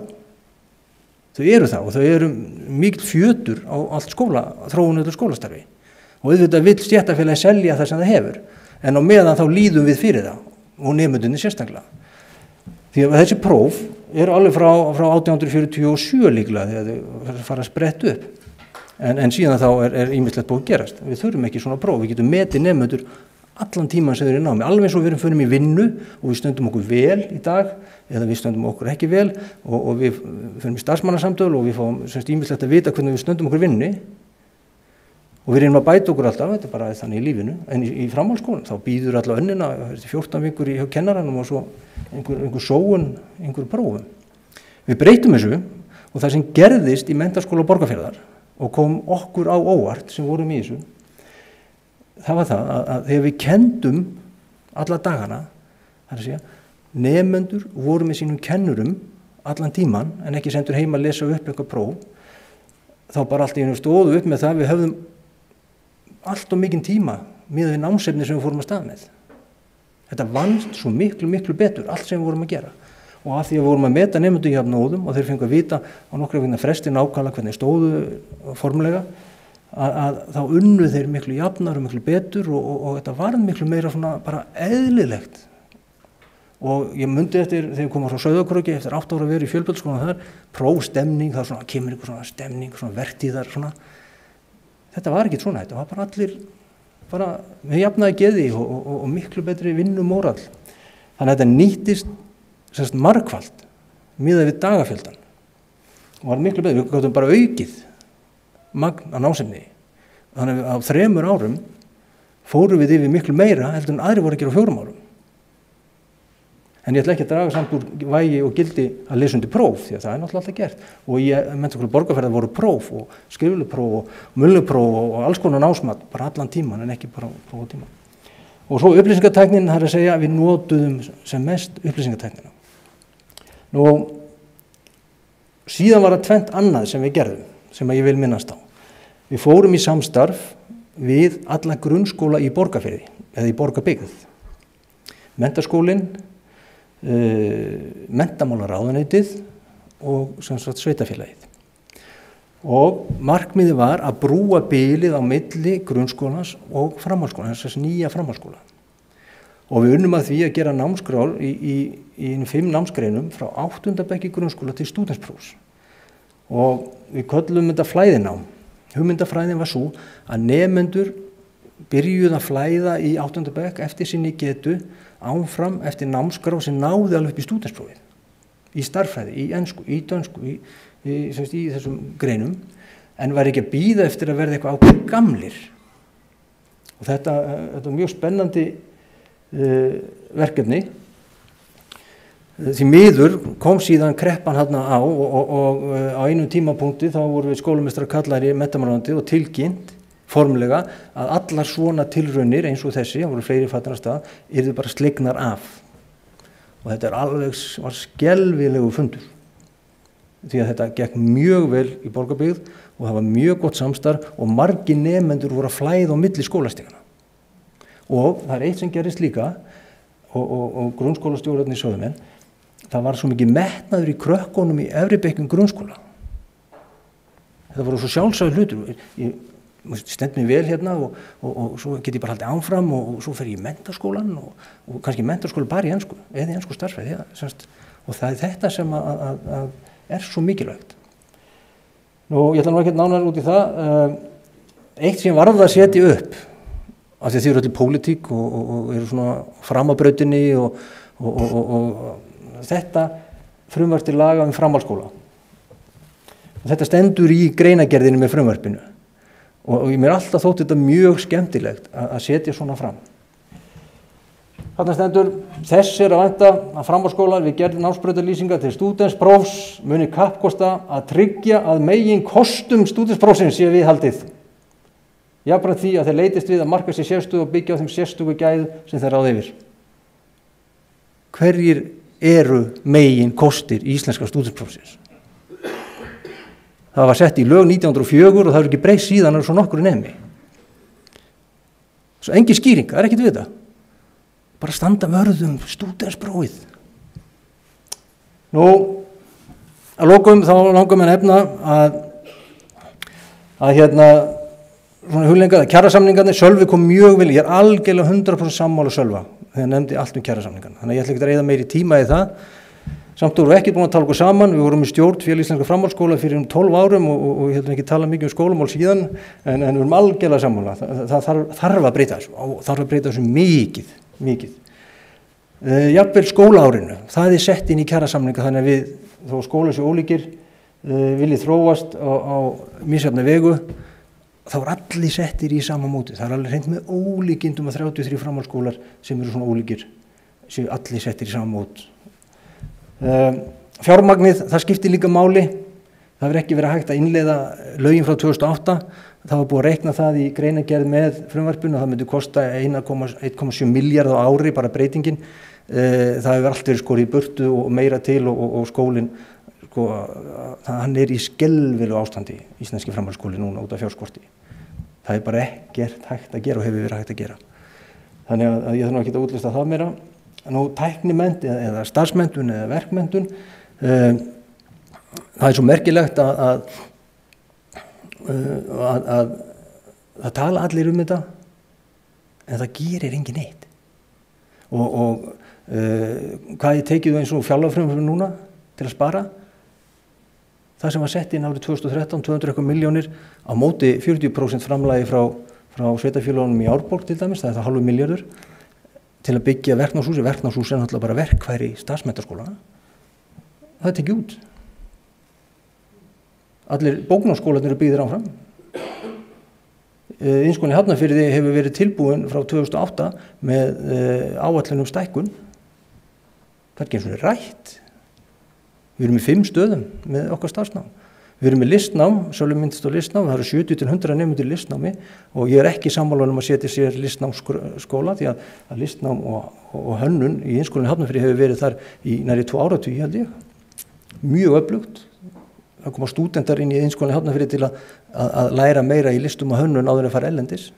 Þau eru það og þau eru mikil fjötur á allt þróun og skólastarfi. Og auðvitað vill stéttarfélagi selja það sem það hefur, en á meðan þá líðum við fyrir það og nemendurnir sérstaklega. Því að þessi próf eru alveg frá 1847 líklega þegar þau fara að spretta upp. En síðan þá er ýmislegt búið að gerast. Við þurfum ekki svona próf, við getum metið nemendur allan tíman sem þeir eru í námi, alveg eins og við förum í vinnu og við stöndum okkur vel í dag eða við stöndum okkur ekki vel og við förum í starfsmannasamtöl og við fáum ýmislegt að vita hvernig við stöndum okkur vinnu og við reynum að bæta okkur alltaf, þetta bara þannig í lífinu, en í framhaldsskólanum þá býður alla önnina 14 vikur hjá kennaranum og svo einhver sóun, einhver prófum. Við breytum þessu og það sem gerðist í Menntaskóla Borgarfjarðar og kom okkur á óvart sem vorum í þessu, það var það að þegar við kendum alla dagana, það að segja, nemendur voru með sínum kennurum allan tíman en ekki sendur heim að lesa upp eitthvað próf, þá bara allt í einu stóðu upp með það við höfðum allt og mikinn tíma miðað við námsefni sem við fórum að stað með. Þetta vannst svo miklu betur, allt sem við vorum að gera. Og af því að við vorum að meta nemendur jafnóðum og þeir fengu að vita á nokkra vegna fresti nákvæmlega hvernig stóðu formulega, að þá unnu þeir miklu jafnar og miklu betur og þetta var miklu meira svona bara eðlilegt. Og ég mundi eftir, þegar ég kom frá Sauðárkróki, eftir 8 ára að vera í fjölbrautaskólanum þar, prófstemning, það svona, kemur einhver svona stemning, svona vertíðar, svona. Þetta var ekki svona, þetta var bara allir, bara með jafnaði geði og miklu betri vinnumóral. Þannig að þetta nýttist margfalt, miðað við dagafjöldan. Og var miklu betri, við gáttum bara aukið magn á námsefni. Þannig að á 3 árum fórum við yfir miklu meira heldur en aðri voru að gera á 4 árum. En ég ætla ekki að draga samt úr vægi og gildi að lesa undir próf, því að það er náttúrulega alltaf gert. Og í Menntaskóla Borgarfjarðar voru próf og skrifleg próf og munnleg próf og alls konar námsmat, bara allan tíman en ekki bara próf á tíman. Og svo upplýsingatæknin, það er að segja, við notuðum sem mest upplýsingatæknina. Nú, síðan var það tvennt annað sem við gerðum, sem ég vil minnast á. Við fórum í samstarf við alla grunnskóla í Borgarfirði, eða í Borgarbyggð. Menntaskólinn, menntamálaráðuneytið og sveitarfélagið. Og markmiðið var að brúa bilið á milli grunnskólans og framhaldsskólans, þess nýja framhaldsskóla. Og við unnum að því að gera námskrár í 5 námsgreinum frá 8. bekk í grunnskóla til stúdentsprófs. Og við köllum þetta flæðinám. Hugmyndafræðin var svo að nemendur byrjuð að flæða í 8. bekk eftir sinni getu áfram eftir námskrá sem náði alveg upp í stúdentsprófið. Í stærðfræði, í ensku, í dönsku, í þessum greinum, en var ekki að bíða eftir að verða eitthvað ákveðið gamlir. Og þetta er mjög spennandi verkefni. Því miður kom síðan kreppan þarna á og á einum tímapunkti þá voru við skólameistrar kallaðir í menntamálaráðuneytið og tilkynnt formlega að allar svona tilraunir eins og þessi, það voru fleiri fattar af stað, yrðu bara slegnar af. Og þetta var skelfilegu fundur. Því að þetta gekk mjög vel í Borgarbyggð og það var mjög gott samstarf og margir nemendur voru að flæða á milli skólastigana. Og það er eitt sem gerist líka og grunnskólastjórarnir sögðu menn, það var svo mikið metnaður í krökkunum í efri bekkjum grunnskóla. Þetta voru svo sjálfsagður hlutur. Ég stend mér vel hérna og svo get ég bara haldið áfram og svo fer ég í menntaskólan og kannski menntaskóla bara í ensku, eða í ensku starffræði. Og það er þetta sem að er svo mikilvægt. Nú, ég ætla nú ekki nánar út í það. Eitt sem varð að setja upp, af því að þið eru allir pólitík og eru svona framabrautinni og þetta frumvarp til laga framhaldsskóla. Og þetta stendur í greinagerðinni með frumvarpinu. Og mér alltaf þótt þetta mjög skemmtilegt að setja svona fram. Þarna stendur, þess er að vænta að framhaldsskólar við gerð námsbrautarlýsinga til stúdentsprófs muni kappkosta að tryggja að megin kostum stúdentsprófsins sé viðhaldið. Jafnframt því að þeir leitist við að marka sér sérstöðu og byggja á þeim sérstöku gæðum sem þeir ráða yfir. Hverjir eru megin kostir íslenska stúdentsprófsins? Það var sett í lög 1904 og það er ekki breytt síðan svo nokkru nemi. Svo engin skýring, það ekkert við þetta. Bara standa vörðum stúdentsprófið. Nú, að lokum þá langar mér að nefna að svona huglengar, kjarasamningarnir, Sölvi kom mjög vel, ég algjörlega 100% sammála Sölva þegar nefndi allt kjarasamningarna. Þannig að ég ætla ekki að eyða meiri tíma í það. Samt vorum við ekki búin að tala okkur saman, við vorum í stjórn Félag íslenskra framhaldsskóla fyrir 12 árum og ég ætla ekki að tala mikið skólamál síðan, en við vorum algjörlega sammála. Það þarf að breyta þessu, þarf að breyta þessu mikið. Jafnvel skólaárinu, það sett inn í kjarasamninga þannig að við, þó skólar séu ólíkir, viljið þróast á misjafna vegu, þá allir settir í sama móti. Það alveg hreint með ólíkindum að 33 framhaldsskólar sem eru svona ólíkir, séu allir settir í sama mót. Fjármagnið, það skiptir líka máli. Það hefur ekki verið hægt að innleiða lögin frá 2008. Það var búið að reikna það í greinargerð með frumvarpinu. Það myndi kosta 1,7 milljarð á ári, bara breytingin. Það hefur allt verið skorið í burtu og meira til og skólinn, hann í skelfilegu ástandi, íslenski framhaldsskóli núna út af fjárskorti. Það bara ekkert hægt að gera og hefur verið hægt að gera. Þannig að ég þarf ekki að útlista það meira. Nú, tæknimennt eða starfsmenntun eða verkmenntun, það svo merkilegt að tala allir þetta, en það gerir engin neitt. Og hvað ég tekið eins og fjárlagafrumvarpinu núna til að spara, það sem var sett inn árið 2013, 200 milljónir á móti 40% framlagi frá sveitarfélögunum í Árborg til dæmis, það það 0,5 milljarður, til að byggja verknámshús. Verknámshús náttúrulega bara verkfæri starfsmenntaskólana. Það tekið út. Allir bóknámsskólarnir eru byggðir áfram. Iðnskólinn í Hafnarfirði hefur verið tilbúin frá 2008 með áætlun stækkun. Það ekki eins og rætt. Við erum í 5 stöðum með okkar starfsnám. Við erum með listnám, Sölvi myndist á listnám, það eru 70 til 100 nemendur í listnámi og ég ekki sammála að setja sér listnámsskóla því að listnám og hönnun í Iðnskólanum í Hafnarfirði hefur verið þar í nærri 2 áratugi held ég. Mjög öflugt. Það koma stúdentar inn í Iðnskólanum í Hafnarfirði til að læra meira í listum og hönnun áður en fara erlendis.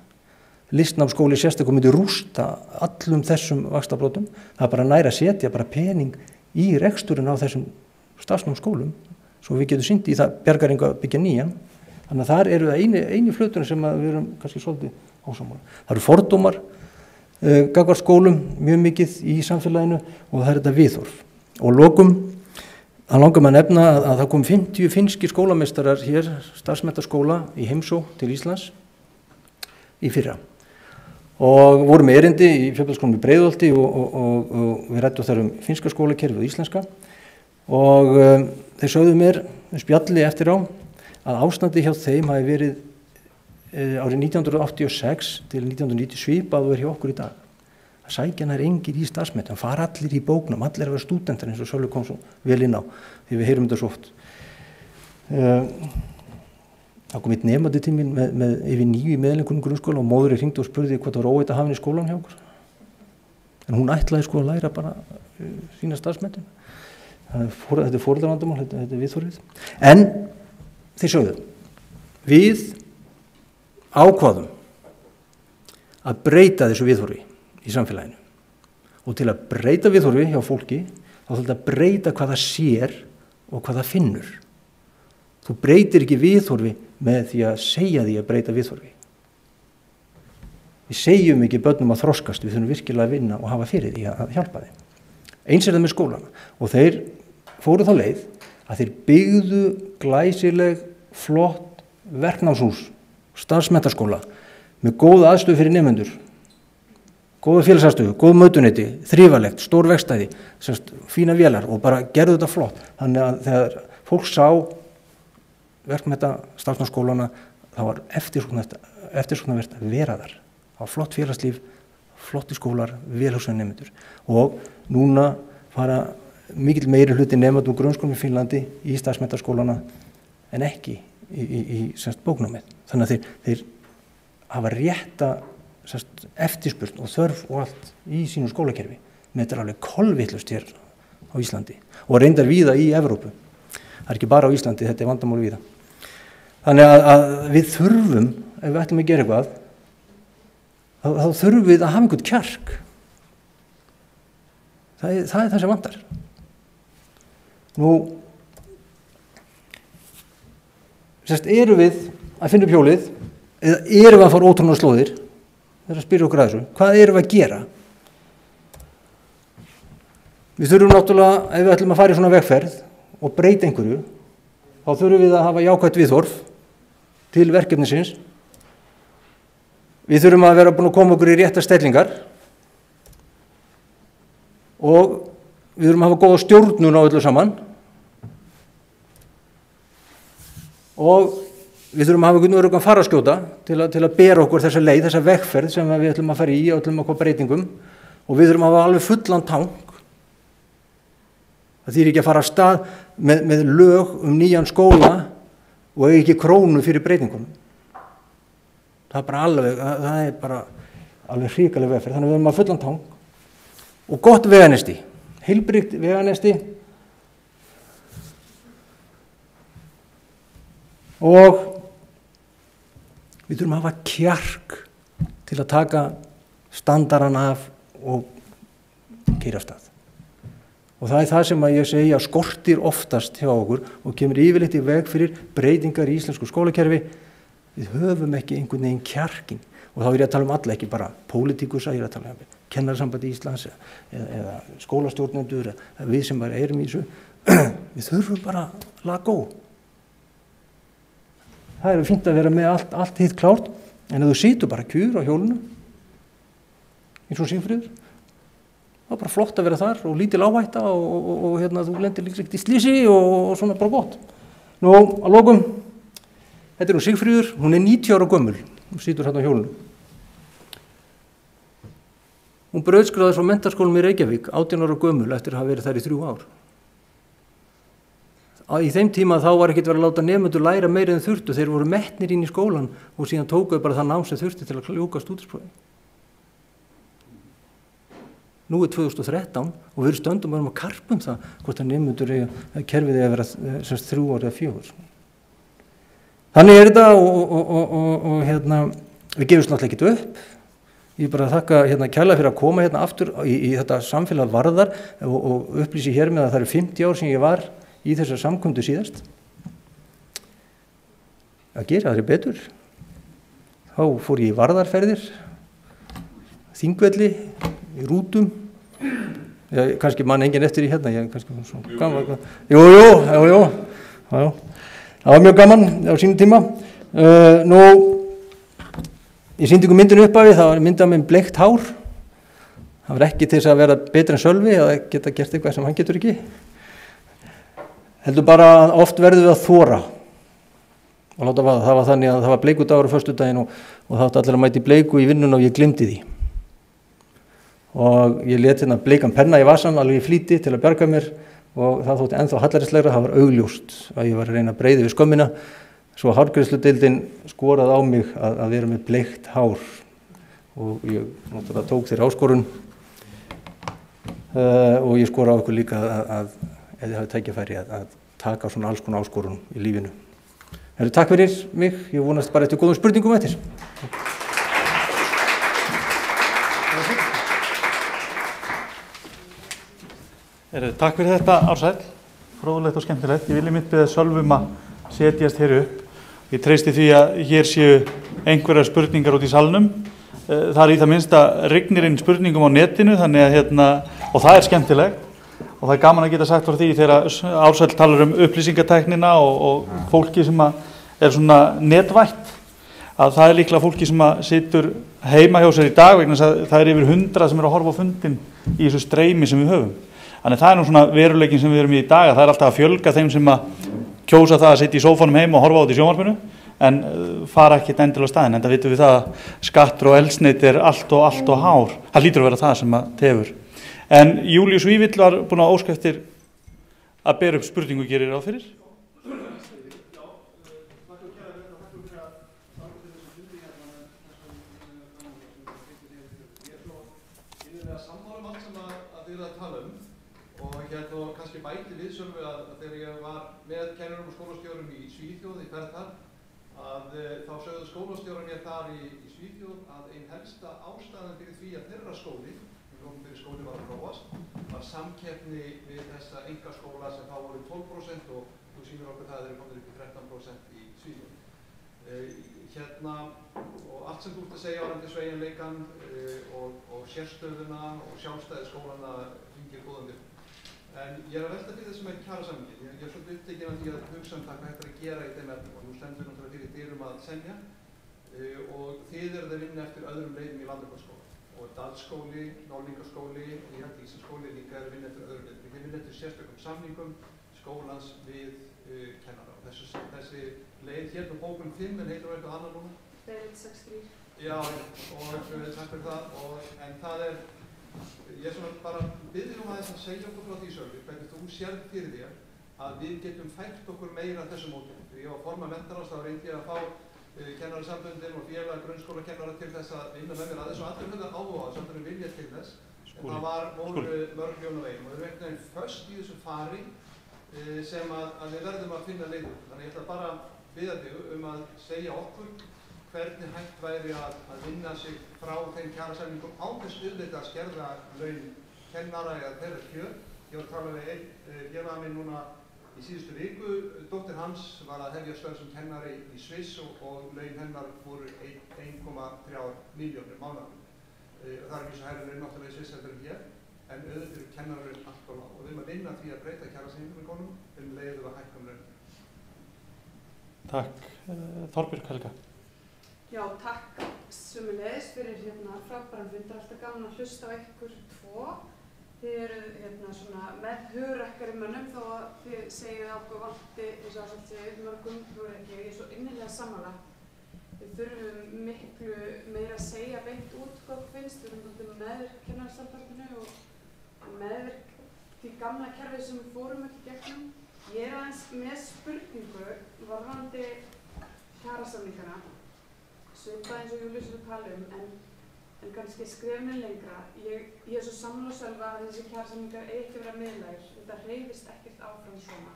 Listnámsskóli sérstaklega myndi rústa allum þessum vaxtabrotum. Það bara næra að setja bara pening í reksturinn á þessum starfsnámsskólum. Svo við getum sýnt í það bjargaringa að byggja nýjan. Þannig að þar eru það eini flöturinn sem við erum kannski svolítið ósammála. Það eru fordómar gagnvart skólum mjög mikið í samfélaginu og það þetta viðhorf. Og lokum, það langar maður að nefna að það kom 50 finnskir skólameistarar hér, starfsmenntaskóla í heimsókn til Íslands í fyrra. Og voru með erindi í Fjölbrautaskólanum í Breiðholti og við ræddum þar finnska skólakerfið og íslenska. Og þeir sögðu mér spjalli eftir á að ástandi hjá þeim hafi verið árið 1986 til 1990 svipað og hjá okkur í dag. Það sækja nær engir í starfsmenntun, fara allir í bóknám, allir að vera stúdentar eins og Sölvi kom svo vel inn á því við heyrum þetta svo oft. Það kom einn nemandi til mín með yfir 9 í meðlengunum grunnskóla og móðurinn hringdi og spurði hvað það var óvænt að hafa í skólan hjá okkur. En hún ætlaði sko að læra bara sína starfsmenntun. Þetta er foreldrarvandamál, þetta er viðhorfið. En þeir sögðu, við ákváðum að breyta þessu viðhorfi í samfélaginu. Og til að breyta viðhorfi hjá fólki, þá þarf þetta að breyta hvað það sér og hvað það finnur. Þú breytir ekki viðhorfi með því að segja því að breyta viðhorfi. Við segjum ekki börnum að þroskast, við þurfum virkilega að vinna og hafa fyrir því að hjálpa þeim. Eins það með skólana og þeir fóru þá leið að þeir byggðu glæsileg, flott verknámshús, starfsmenntaskóla með góða aðstöðu fyrir nemendur, góða félagsaðstöðu, góð mötuneyti, þrifalegt, stór vegstæði, fína vélar og bara gerðu þetta flott. Þannig að þegar fólk sá verkmennta starfsmenntaskólana þá var eftirsóknarvert að vera þar. Það var flott félagslíf, flotti skólar, velhugsaðir nemendur og núna fara mikill meiri hluti nemandi úr grunnskólum í Finnlandi í starfsmenntaskólana en ekki í bóknámið. Þannig að þeir hafa rétta eftirspurn og þörf og allt í sínu skólakerfi. Þetta er alveg kolvitlaust hér á Íslandi og reyndar víða í Evrópu. Það er ekki bara á Íslandi, þetta er vandamál víða. Þannig að við þurfum, ef við ætlum að gera eitthvað, þá þurfum við að hafa einhvern kjark. Það er það sem vantar. Nú, erum við að finna upp hjólið, eða erum við að fara ótrúnar slóðir? Það er að spyrja okkur að þessu. Hvað erum við að gera? Við þurfum náttúrulega, ef við ætlum að fara í svona vegferð og breyta einhverju, þá þurfum við að hafa jákvætt viðhorf til verkefnisins. Við þurfum að vera búin að koma okkur í réttar stellingar og við þurfum að hafa góða stjórnun á öllu saman og við þurfum að hafa einhvern öruggan faraskjóta til að bera okkur þessa leið, þessa vegferð sem við ætlum að fara í og ætlum að koma breytingum og við þurfum að hafa alveg fullan tank. Það þýðir ekki að fara af stað með lög nýjan skóla og ekki krónu fyrir breytingunum. Það er bara alveg hrikaleg vegferð. Þannig við erum að fullan tank og gott veganesti, heilbrigt veganesti og við þurfum að hafa kjark til að taka standarann af og keyra af stað. Og það er það sem að ég segi að skortir oftast hjá okkur og kemur yfirleitt í veg fyrir breytingar í íslensku skólakerfi. Við höfum ekki einhvern veginn kjarkin og þá er ég að tala alla, ekki bara pólitíkusa, ég er að tala Kennarasambandi Íslands eða skólastjórnendur eða við sem bara erum í þessu. Við þurfum bara að laga góð. Það er fínt að vera með allt hitt klárt en ef þú situr bara kjur á hjólinu eins og Sigfríður, það er bara flott að vera þar og lítil áhætta og þú lendir líka ekkert í slísi og svona bara gott. Nú, að lokum, þetta er Sigfríður, hún er 90 ára gömul, hún situr hérna á hjólinu. Hún brautskráðist frá menntaskólanum í Reykjavík, 18 ára gömul eftir að hafa verið þar í 3 ár. Í þeim tíma þá var ekkert verið að láta nemendur læra meira en þurftu, þeir voru metnir inn í skólan og síðan tókuðu bara það nám sem þurfti til að ljúka stúdentsprófi. Nú er 2013 og við stöndum að karpum það hvort að nemendur kerfið er að vera 3 ára eða 4. Þannig er þetta og við gefumst náttúrulega ekkert upp. Ég bara þakka kærlega fyrir að koma aftur í þetta samfélag varðar og upplýsi hér með að það eru 50 ár sem ég var í þessar samkundu síðast. Að gera það betur. Þá fór ég í varðarferðir, Þingvelli, í rútum. Kannski mann enginn eftir í hérna, ég kannski svona gaman. Jú. Það var mjög gaman á sínum tíma. Nú, ég sýndi ykkur myndinu upp af því, það var myndað með bleikt hár. Það var ekki til þess að vera betra en Sölvi eða geta gert eitthvað sem hann getur ekki. Heldur bara að oft verðum við að þora. Og láta vaða, það var þannig að það var bleikudagur á föstudaginn og það átti allir að mæta í bleiku í vinnuna og ég gleymdi því. Og ég lét bleikan penna í vasan alveg í flýti til að bjarga mér og það þótti ennþá hallarislegra, það var augljóst að ég var að reyna að breiða við skömmina. Svo hárgreiðsludeildin skoraði á mig að vera með bleikt hár og ég náttúrulega tók þeirra áskorun og ég skora á okkur líka að ef þið hafið tækifæri að taka svona alls konar áskorun í lífinu. Takk fyrir mig, ég vonast bara eftir góðum spurningum eftir. Takk fyrir þetta Ársæll, fróðlegt og skemmtilegt. Ég vil einmitt biðja Sölvum að setjast hér upp. Ég treysti því að hér séu einhverjar spurningar út í salnum. Það er í það minnsta rignir inn spurningum á netinu, þannig að og það er skemmtilegt. Og það er gaman að geta sagt frá því þegar Ársæll talar upplýsingatæknina og fólki sem er svona netvætt, að það er líklega fólki sem situr heima hjá sér í dag vegna þess að það er yfir 100 sem eru að horfa á fundin í þessu streymi sem við höfum. Þannig það er nú svona veruleikin sem við erum í dag, að það er alltaf að fjölga þeim sem að kjósa það að sitja í sófanum heima og horfa á þetta í sjónvarpinu, en fara ekkert endilega á staðinn, enda vitum við það að skattur og eldsneyti er allt og hár. Það hlýtur að vera það sem að tefur. En Júlíus Vífill var búinn að óska eftir að bera upp spurningu, gerir ráð fyrir. Og kannski bæti við Sölvi að þegar ég var með kennurum og skólastjórum í Svíþjóð í ferð þar, þá sögðu skólastjórar mér þar í Svíþjóð að ein helsta ástæðan fyrir því að þeirra skóli, opinberi skóli var að þróast, var samkeppni við þessa einkaskóla sem þá voru 12% og þú sýnir okkur það að þeir eru komin upp í 13% í Svíþjóð. Og allt sem þú ert að segja varðandi sveigjanleikann og sérstöðuna og sjálfstæði skólana hringir góðan við. En ég er að velta fyrir þessum kjarasamningin. Ég er svolítið upptekinn af því að hugsa hvað hægt er að gera í þeim efnum og nú stendur náttúrulega fyrir dyrum að semja og þið eruð að vinna eftir öðrum leiðum í Landakotsskóla og Dalsskóli, Norðlingaskóli og ég held Ísaskóli líka er að vinna eftir öðrum leiðum. Þið vinna eftir sérstökum samningum skólans við kennara og þessi leið hérna bókun 5 en heitir eitthvað annað núna? Berit 63. Já, og takk fyrir það en það er ég er svona bara biðjum aðeins að segja okkur frá því Sölvi, hvernig þú sérð fyrir þér að við getum fært okkur meira þessu móti. Þegar ég var formaður menntaráðs þá reyndi ég að fá kennarasamböndin og félaga grunnskólakennara til þess að vinna með mér að þessu og allir höfðu áhuga á þessu, allir vilja til þess. En það voru mörg ljón á veginn og við erum einhvern veginn föst í þessu fari sem að við verðum að finna leiðir. Þannig ég ætla bara að biðja þig að segja okkur hvernig hægt væri að vinna sig frá þeim kjarasamningum án þess auðvitað að skerða laun kennara eða þeirra kjör. Ég var að tala við einn félaga minn núna í síðustu viku. Dóttir hans var að hefja störf sem kennari í Sviss og laun hennar voru 1,3 milljónir mánaðarlega. Það er ekki svo hærri laun náttúrulega í Sviss heldur en hér, en auðvitað eru kennaralaun allt og lág og við erum að vinna því að breyta kjarasamningum í konum leiðu að hækka laun. Takk. Þorbjörg Helga. Já, takk sömuleiðis fyrir frábæran fund. Það er alltaf gaman að hlusta á ykkur tvo. Þið eru svona með hugrekkari mönnum þó að þið segið okkur vanti eins og ásamt segið mörgum hugrekki. Ég er svo innilega sammála. Við þurfum miklu meira að segja beint út hvað finnst. Við þurfum meðvirk kennarasambandinu og meðvirk því gamla kerfi sem við fórum ekki gegnum. Ég er aðeins með spurningu varðandi kjarasamningana. Svipað eins og Júlíus er að tala en kannski skrefinu lengra. Ég er svo sammála Sölva að þessi kjarasamningar eigi ekki að vera miðlægir. Þetta hreyfist ekkert áfram svona.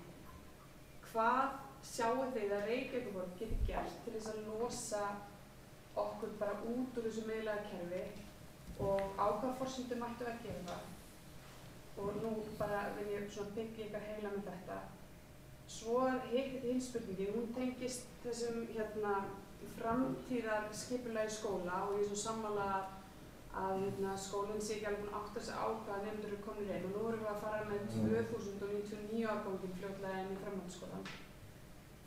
Hvað sjáu þið að Reykjavíkurborg geti gert til þess að losa okkur bara út úr þessu miðlæga kerfi og á hvaða forsendum mættu að gera það? Og nú bara vil ég svona byggja ykkar heila með þetta. Svo hinn spurningin, hún tengist þessum framtíðar skipulagi skóla og ég er svo sammála að skólinn sé ekki alveg búinn að átta sig á hvað nemendur eru komnir inn og nú erum við að fara með 2099 árganginn fljótlega inn í framhaldsskólann.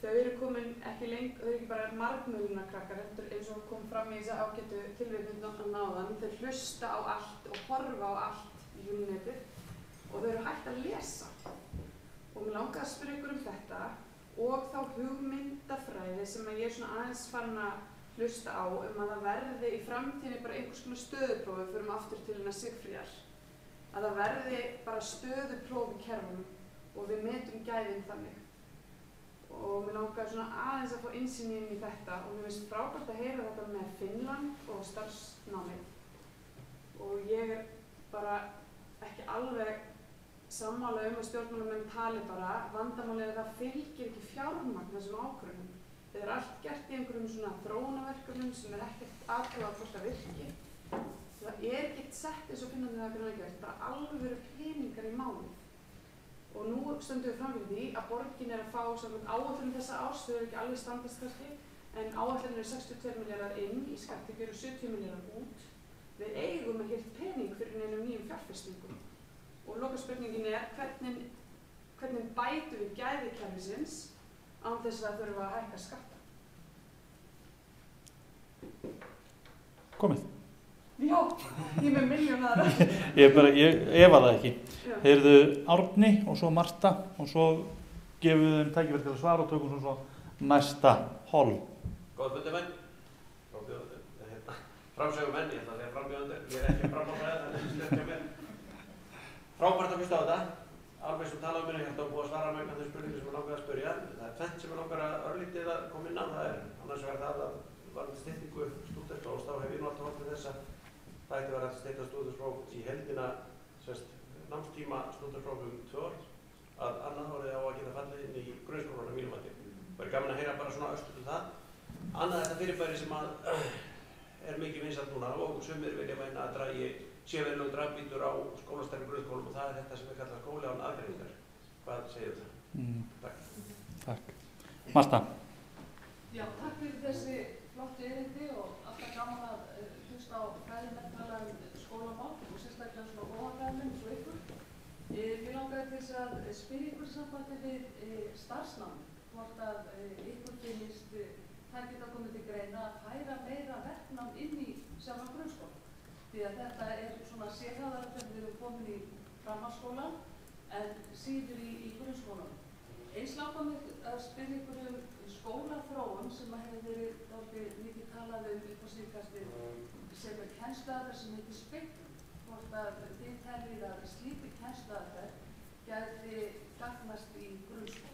Þau eru komin ekki lengur, þau eru ekki bara margmiðlunarkrakkar, heldur eins og kom fram í þessa ágætu tilvitnun að náðan. Þau hlusta á allt og horfa á allt í netið og þau eru hægt að lesa. Og mér langar að spyrja ykkur þetta og þá hugmyndafræði sem ég er svona aðeins farin að hlusta á að það verði í framtíðinni bara einhvers konar stöðupróf, við förum aftur til hennar Sigfríðar, að það verði bara stöðupróf í kerfunum og við metum gæðin þannig. Og mér langar svona aðeins að fá innsýn inn í þetta og mér finnst frábært að heyra þetta með Finnland og starfsnámið. Og ég er bara ekki alveg sammála að stjórnmálamenn tali bara, vandamálið er að það fylgir ekki fjármagn þessum ákvörðunum. Það er allt gert í einhverjum svona þróunarverkefnum sem er ekkert aðtrúað hvort það virki. Það er ekkert sett eins og Finnland það er gert, bara alvöru peningar í málið. Og nú stöndum við fram fyrir því að borgin er að fá samkvæmt áætlun þessa árs, þau eru ekki alveg standast kannski, en áætlun eru 62 milljarðar inn í skattekjur og 70 milljarðar út. Við eigum ekkert pening fyrir neinum nýjum fjárfestingum. Og lokaspurningin er hvernig bætum við gæði kerfisins án þess að þurfa að hækka skatta? Komið. Já, ég er með milljón aðra. Ég efa það ekki. Heyrðu Árni og svo Marta og svo gefum við þeim tækifæri til að svara og tökum svo næsta hol. Góð fundarmenn, framsögumenn, ég ætla að segja frambjóðendur, ég er ekki framháðsræðið, þannig að ég styrkja mér. Frábært að hlusta á þetta, alveg sem talaðu mér, ég ætla að búið að svara með þeim spurningum sem ég langaði að spyrja. Það er tvennt sem ég langar að örlítið að koma inn á, það er annars vegar það að varðandi styttingu stúdentsprófs, þá hef ég nú alltaf horft til þess að það ætti að vera hægt að stytta stúdentspróf í heildina, námstíma stúdentspróf 2 ár, að annað árið á að geta fallið inn í grunnskólanum mínum að því. Það er gaman að heyra bara svona östu til það. Annað þetta fyrirbæri sem er mikið vinsælt núna og sumir vilja meina að sé verulegur dragbítur á skólastarfi grunnskólum og það er þetta sem við kallum skóli án aðgreiningar. Hvað segir það? Takk. Marta. Já, takk fyrir þessi flottu erindi og alltaf gaman að hlusta á fræðimenn tala skólamál og sérstaklega svona óhagfræðimenn eins og ykkur. Mér langaði til þess að spyrja ykkur sambandi við starfsnám, hvort að ykkur finnist það geta komið til greina að færa meira verknám inn í sjálfan grunnskóla. Því að þetta svona sérhæfðara þegar við erum komin í framhaldsskólann en síður í grunnskólanum. Eins langar mig að spyrja ykkur skólaþróun sem hefur verið dálítið mikið talað upp á síðkastið sem kennsluaðferð sem heitir speglun. Hvort að þið teljið að slíkri kennsluaðferð gæti gagnast í grunnskóla.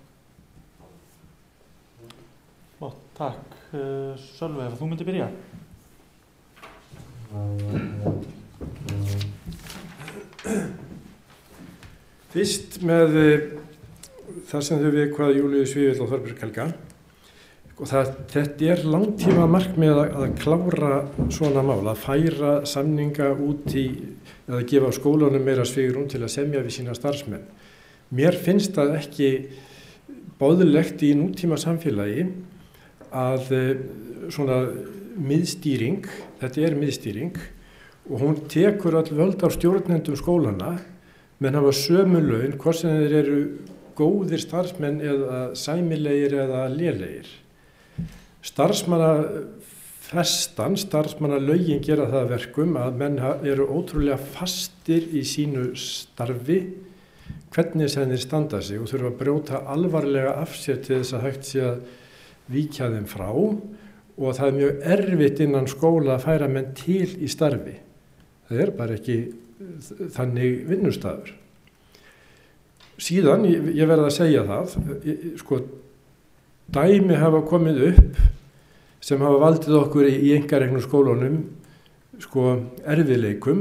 Flott, takk. Sölvi, ef þú myndir byrja. Fyrst með það sem þau við hvað Júlíus Vífill og Þorbjörg Helga og þetta er langtíma markmið að klára svona mál, að færa samninga út í eða gefa skólanum meira svigrúm til að semja við sína starfsmenn. Mér finnst það ekki boðlegt í nútíma samfélagi að svona miðstýring, þetta er miðstýring og hún tekur all völd á stjórnendum skólana menn hafa sömu laun hvort sem þeir eru góðir starfsmenn eða sæmilegir eða lélegir. Starfsmannalögin gera það verkum að menn eru ótrúlega fastir í sínu starfi hvernig sem þeir standa sig og þurfa að brjóta alvarlega af sér til þess að hægt sé að víkja þeim frá og það er mjög erfitt innan skóla að færa menn til í starfi. Það er bara ekki þannig vinnustaður. Síðan, ég verð að segja það, sko, dæmi hafa komið upp sem hafa valdið okkur í einkareknu skólunum, sko, erfiðleikum.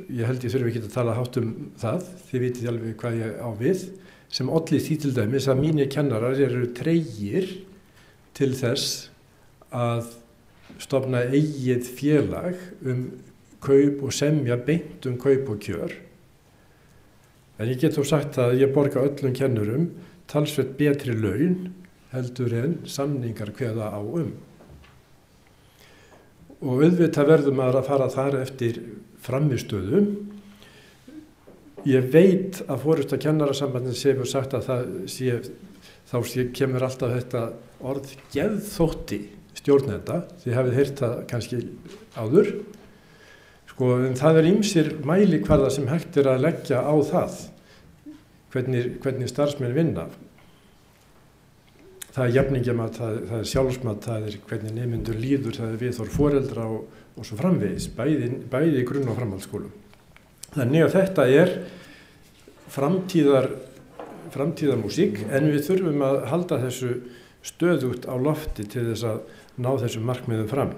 Ég held ég þurfi ekki að tala hátt það, þið vitið alveg hvað ég á við, sem olli því til dæmis að mínir kennarar eru tregir til þess að stofna eigið félag kaup og semja beint kaup og kjör. En ég get þó sagt að ég borga öllum kennurum talsvert betri laun heldur en samningar kveða á Og auðvitað verður maður að fara þar eftir frammistöðu. Ég veit að forysta kennarasambandins hefur sagt að þá kemur alltaf þetta orð geðþótti stjórnenda, þið hafið heyrt það kannski áður. Sko, en það er ýmsir mælikvarða sem hægt er að leggja á það, hvernig starfsmenn vinna. Það er jafningjamat, það er sjálfsmat, það er hvernig nemendur líður, það er viðhorf foreldra og svo framvegis, bæði í grunn- og framhaldsskólum. Þannig að þetta er framtíðarmúsík, en við þurfum að halda þessu stöðugt á lofti til þess að ná þessum markmiðum fram.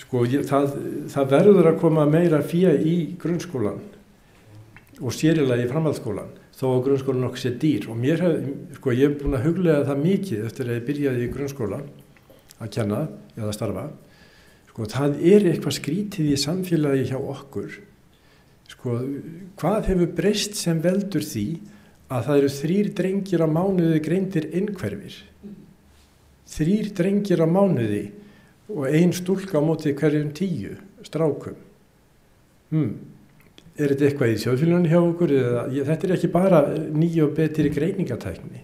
Sko, það verður að koma meira fé í grunnskólan og sérilagi í framhaldsskólan, þó að grunnskólan okkur sé dýr. Og ég hef búin að huglega það mikið eftir að ég byrjaði í grunnskóla að kenna eða starfa. Sko, það er eitthvað skrítið í samfélagi hjá okkur. Sko, hvað hefur breyst sem veldur því að það eru 3 drengir á mánuði greindir innhverfir? 3 drengir á mánuði og 1 stúlka á móti hverjum 10 strákum. Er þetta eitthvað í þjóðfélaginu hjá okkur? Þetta er ekki bara ný og betri greiningatækni.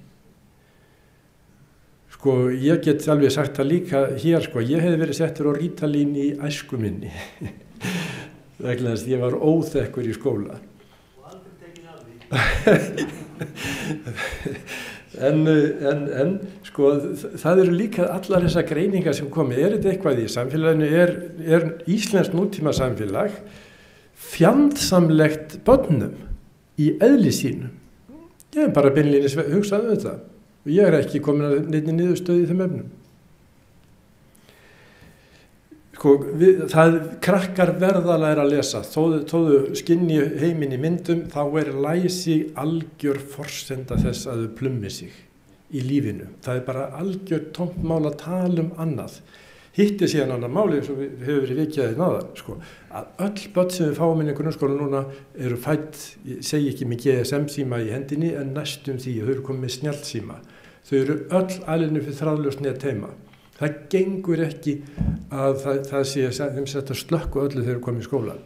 Sko, ég get alveg sagt það líka hér, sko, ég hefði verið settur á Rítalín í æsku minni. Vegna þess að ég var óþekkur í skóla. Og aldrei tekin af því. En sko, það eru líka allar þessar greiningar sem komi. Er þetta eitthvað í samfélaginu? Er íslenskt nútíma samfélag fjandsamlegt börnum í eðli sínum? Ég hef bara beinlínis hugsað þetta og ég er ekki komin að neinni niðurstöðu í þeim efnum. Sko, krakkar verða að læra að lesa, þóðu skynji heiminn í myndum, þá er læsi algjör forsenda þess að þau plummi sig. í lífinu. Það er bara algjör tómt mál að tala um annað. Hitt er síðan annað máli eins og við hefur verið vikjaðið náðan, sko, að öll börn sem við fáum inn í grunnskóla núna eru fædd, ég segi ekki með GSM-síma í hendinni, en næstum því, þau eru komið með snjallsíma. Þau eru öll alinu fyrir þráðlaust net heima. Það gengur ekki að það sé þeim sett að slökku öllu þegar þau eru komið í skólan.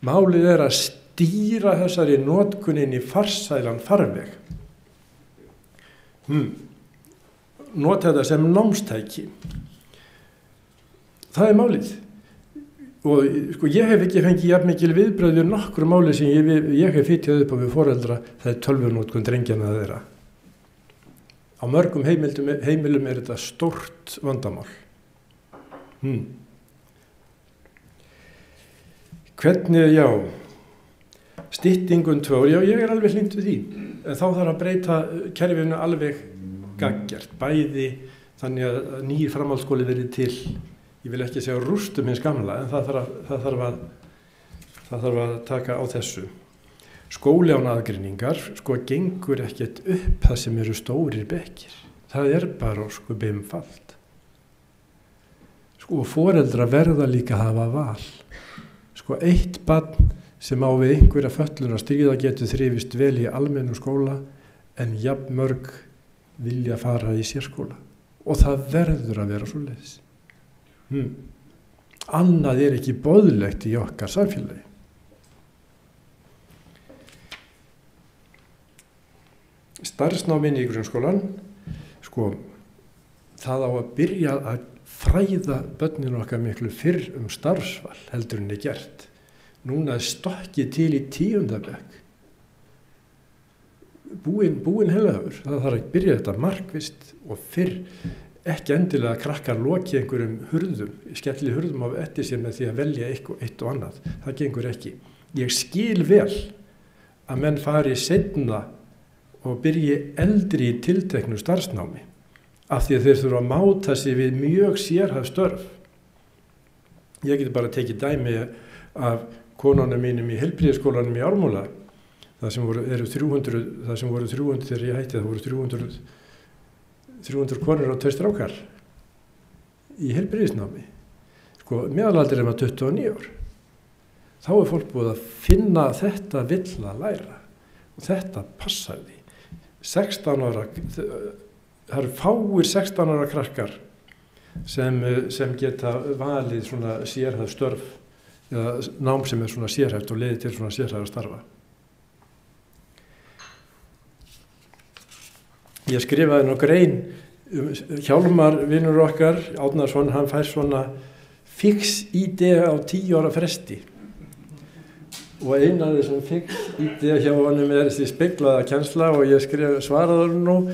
Málið er að stýra þessari notkunin í farsælan farveg. Nota þetta sem námstæki. Það er málið. Og sko, ég hef ekki fengið jafn mikil viðbrögð við nokkru máli sem ég hef fitjað upp á við foreldra, það er tölvunótkun drengjana þeirra. Á mörgum heimilum er þetta stórt vandamál. Hvernig, já, styttingun 2 ár, já, ég er alveg hlynnt við því. En þá þarf að breyta kerfinu alveg gaggjart, bæði þannig að nýr framhaldsskóli verið til. Ég vil ekki segja rústum hins gamla, en það þarf að taka á þessu. Skóli án aðgreiningar, sko, gengur ekkert upp það sem eru stórir bekkir. Það er bara, sko, einfalt. Sko, foreldra verða líka að hafa val. Sko, eitt barn sem á við einhverja föllun að stríða getur þrifist vel í almennum skóla, en jafn mörg vilja fara í sérskóla. Og það verður að vera svoleiðis. Annað er ekki boðlegt í okkar samfélagi. Starfsnáminn í grunnskólan, sko, það á að byrja að fræða börnin okkar miklu fyrr starfsval heldur en er gert. Núna er stokkið til í 10. bekk. Búin heilagur, það þarf að byrja þetta markvisst og fyrr. Ekki endilega að krakkar loki einhverjum hurðum, skelli hurðum á eftir sér með því að velja eitt og annað. Það gengur ekki. Ég skil vel að menn fari seinna og byrji eldri í tilteknu starfsnámi af því að þeir þurfa að máta sig við mjög sérhæf störf. Ég geti bara tekið dæmi af konunum mínum í heilbrigðisskólanum í Ármúla. Það sem voru 300 þegar ég hætti, það voru 300 konur og 2 strákar í heilbrigðisnámi. Sko, meðalaldur var 29 ár. Þá er fólk búið að finna þetta vill að læra og þetta passar því. 16 ára, það eru fáir 16 ára krakkar sem geta valið svona sérhæfð störf eða nám sem er svona sérhæft og leiði til svona sérhæfð starfa. Ég skrifaði nú grein Hjálmar vinur okkar, Árnason, hann fær svona fix idea á 10 ára fresti. Og eina af þessum fix idea hjá honum er þessi speglaða kennsla og ég svaraði nú,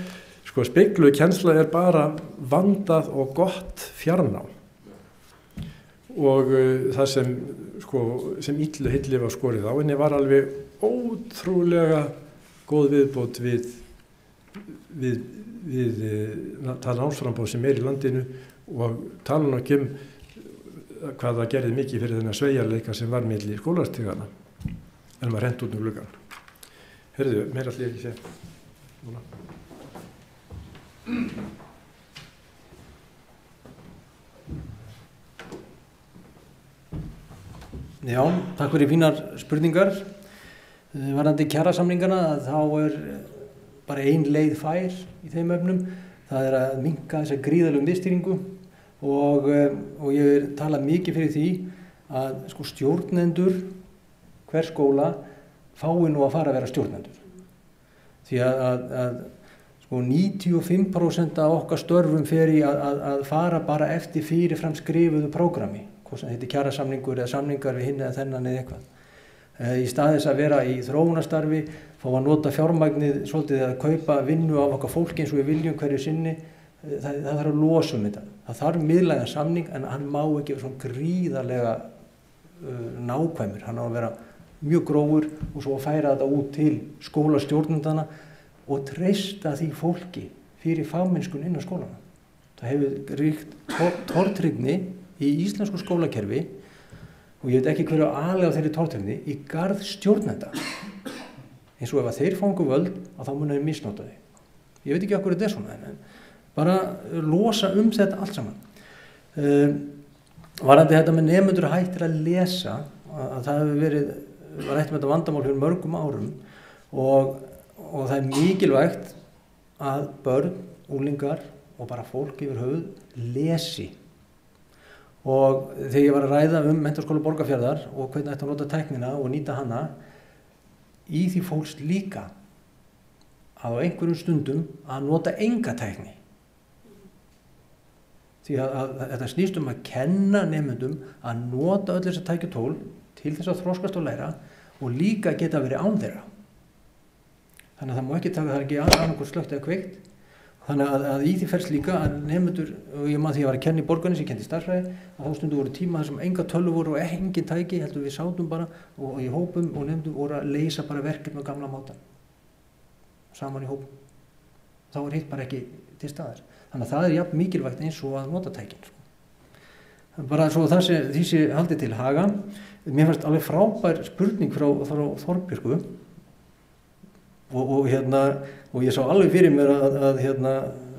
sko, spegluð kennsla er bara vandað og gott fjarnám. Og það sem illu hilli var skorið á henni var alveg ótrúlega góð viðbót við það námsframboð sem er í landinu og tala nú ekki hvað það gerði mikið fyrir þennan sveigjanleika sem var milli skólastigana en maður hent út úr gluggann. Heyrðu, meira ætla ég ekki segja. Já, takk fyrir fínar spurningar. Varðandi kjarasamningana, þá er bara ein leið fær í þeim efnum. Það er að minnka þessa gríðarlegu miðstýringu og ég tala mikið fyrir því að sko, stjórnendur hver skóla fái nú að fara að vera stjórnendur. Því að sko, 95% af okkar störfum fer í að fara bara eftir fyrirfram skrifuðu prógrami, hvort sem heitir kjarasamningur eða samningar við hinn eða þennan eða eitthvað. Í stað þess að vera í þróunarstarfi, fá að nota fjármagnið svolítið að kaupa vinnu af okkar fólki eins og við viljum hverju sinni, það þarf að losa þetta. Það þarf miðlægan samning en hann má ekki vera svona gríðarlega nákvæmur. Hann á að vera mjög grófur og svo að færa þetta út til skólastjórnendana og treysta því fólki fyrir fagmennskun innan skólana. Það hefur ríkt tortryggni í íslensku skólakerfi og ég veit ekki hverju aðlega þeirri tortryggni í garð stjórnenda. Eins og ef að þeir fangu völd að þá munu þeir misnota þau. ég veit ekki okkur þetta svona, en bara losa þetta allt saman. Varðandi þetta með nemendur hættir að lesa, að það hefur var eitt með þetta vandamál fyrir mörgum árum og það er mikilvægt að börn, unglingar og bara fólk yfir höfuð lesi. Og þegar ég var að ræða Menntaskóla Borgarfjarðar og hvernig ætti að nota tæknina og nýta hana, í því fólst líka að á einhverjum stundum að nota enga tækni. Því að þetta snýst að kenna nemendum að nota öll þessar tækjutól til þess að þroskast og læra og líka geta verið án þeirra. Þannig að það má ekki taka, það er ekki annarkvort slökkt eða kveikt. Þannig að í því felst líka að nemendur, og ég man því að ég var að kenna í Borgarnesi, ég kenndi stærðfræði, að þá stundu voru tíma þar sem enga tölvu voru og engin tæki, heldur við sátum bara og í hópum og nemendum voru að leysa bara verkefni á gamla máta. Saman í hópum. Þá var hitt bara ekki til staðar. Þannig að það er jafn mikilvægt eins og að nota tækin. Bara svo því sé haldið til haga. Mér fannst alveg frábær spurning frá Þorbjörgu og ég sá alveg fyrir mér að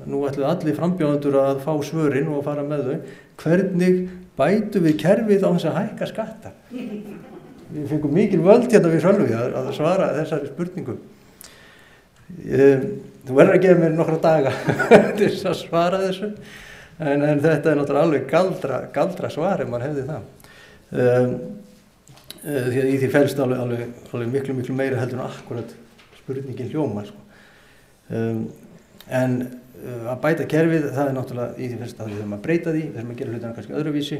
nú ætluðu allir frambjóðendur að fá svörin og fara með þau. Hvernig bætum við kerfið á þess að hækka skatta? Við fengum mikil völd við Sölvi að svara þessari spurningu. Þú verður að gefa mér nokkra daga til að svara þessu, en þetta er náttúrulega alveg galdra svar ef maður hefði það. Því að í því felst alveg miklu meira heldur en akkurat spurningin hljómar. En að bæta kerfið, það er náttúrulega í því felst að við þurfum að breyta því, við þurfum að gera hlutina kannski öðruvísi,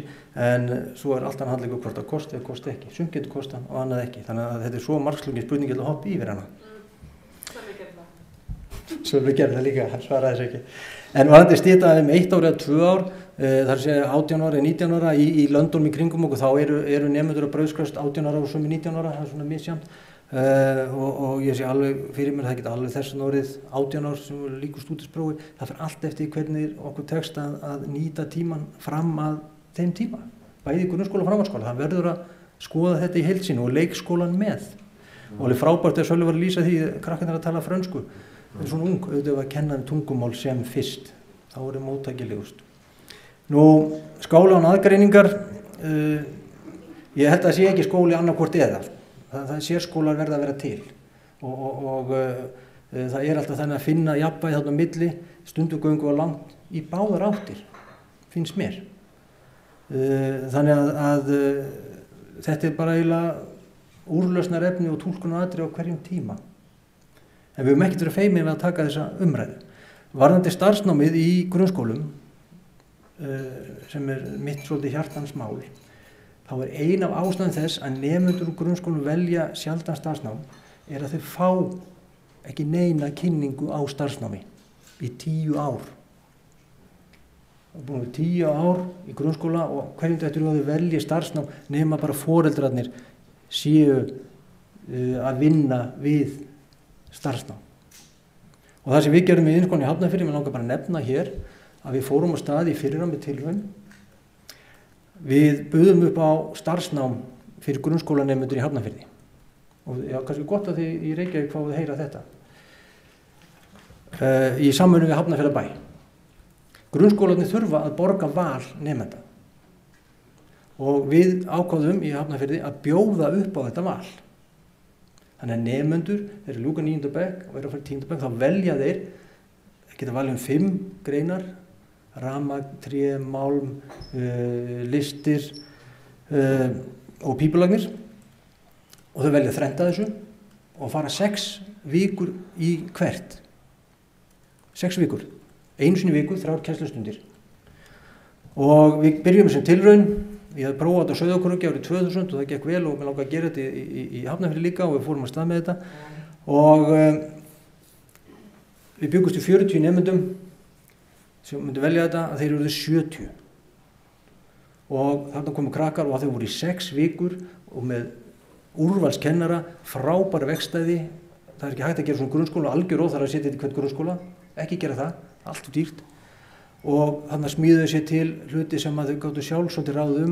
en svo er alltaf handleikur hvort það kosti eða kosti ekki. Sumt getur kostað og annað ekki, þannig að þetta er svo margslungin spurning að hoppa yfir hana. Sölvi gerði það líka, hann svaraði þess ekki. En varðandi stytta 1 ár eða 2 ár, þar sé 18 ára eða 19 ára í löndunum í kringum okkur, þá eru nemendur að brauðskast 18 ára og sumi 19 ára, það er svona misjafnt. Og ég sé alveg fyrir mér, það geta alveg þessan árið 18 ár sem líkur stúdentsprófi, það fer allt eftir hvernig okkur tekst að nýta tíman fram að þeim tíma. Bæði í grunnskóla og framhaldsskóla, það verður að skoða þetta í heild sinni og leikskólan með. Og alveg frábært þegar Sölvi var að lýsa því, krakkarnir að tala frönsku. Það er svona ung, auðvitað að kenna tungumál sem fyrst, þá er það móttækilegust. Nú, skála án aðgreiningar, ég held að það sé ekki skóli annarkvort eða. Það sérskólar verða að vera til og það er alltaf þannig að finna jafnvægi þarna á milli, stundugöngu og langt í báðar áttir, finnst mér. Þannig að þetta er bara eiginlega úrlausnarefni og túlkunaratriði á hverjum tíma. En við höfum ekkert verið feimin við að taka þessa umræðu. Varðandi starfsnámið í grunnskólum, sem er mitt svolítið hjartans mál, þá er ein af ástæðum þess að nemendur úr grunnskólum velja sjaldan starfsnám er að þau fá ekki neina kynningu á starfsnámi í 10 ár. Það er búin við 10 ár í grunnskóla og hverjum þetta þau velja starfsnám nema bara foreldrarnir séu að vinna við starfsnám. Og það sem við gerum í innskólanum í Hafnarfirði, mér langar bara að nefna hér að við fórum á stað í fyrra með tilraun. Við buðum upp á starfsnám fyrir grunnskólanemendur í Hafnarfirði. Og já, kannski gott að þið í Reykjavík fáið að heyra þetta. Í samvinnu við Hafnarfjarðarbæ. Grunnskólarnir þurfa að borga val nemenda. Og við ákváðum í Hafnarfirði að bjóða upp á þetta val. Þannig að nemendur, þeir eru ljúka 9. bekk og eru að fara í 10. bekk, þá velja þeir, geta valið 5 greinar, rafmagn, tré, málm, listir og pípulagnir og þau velja 3 af þessu og fara 6 vikur í hvert. 6 vikur. Einu sinni í viku, 3 kennslustundir. Og við byrjum sem tilraun. Ég hafði prófað þetta á Sauðárkróki árið 2000 og það gekk vel og mér langaði að gera þetta í Hafnarfirði líka og við fórum að stað með þetta. Og við byggumst í 40 nemendum sem myndi velja þetta að þeir eruðu 70. Og þarna komu krakkar og að þau voru í 6 vikur og með úrvalskennara, frábæra vegstæði. Það er ekki hægt að gera svona grunnskóla, algjör óþarfi að setja þetta í hvern grunnskóla, ekki gera það, allt dýrt. Og þannig smíðuðu sér til hluti sem að þau gáttu sjálf svolítið ráðið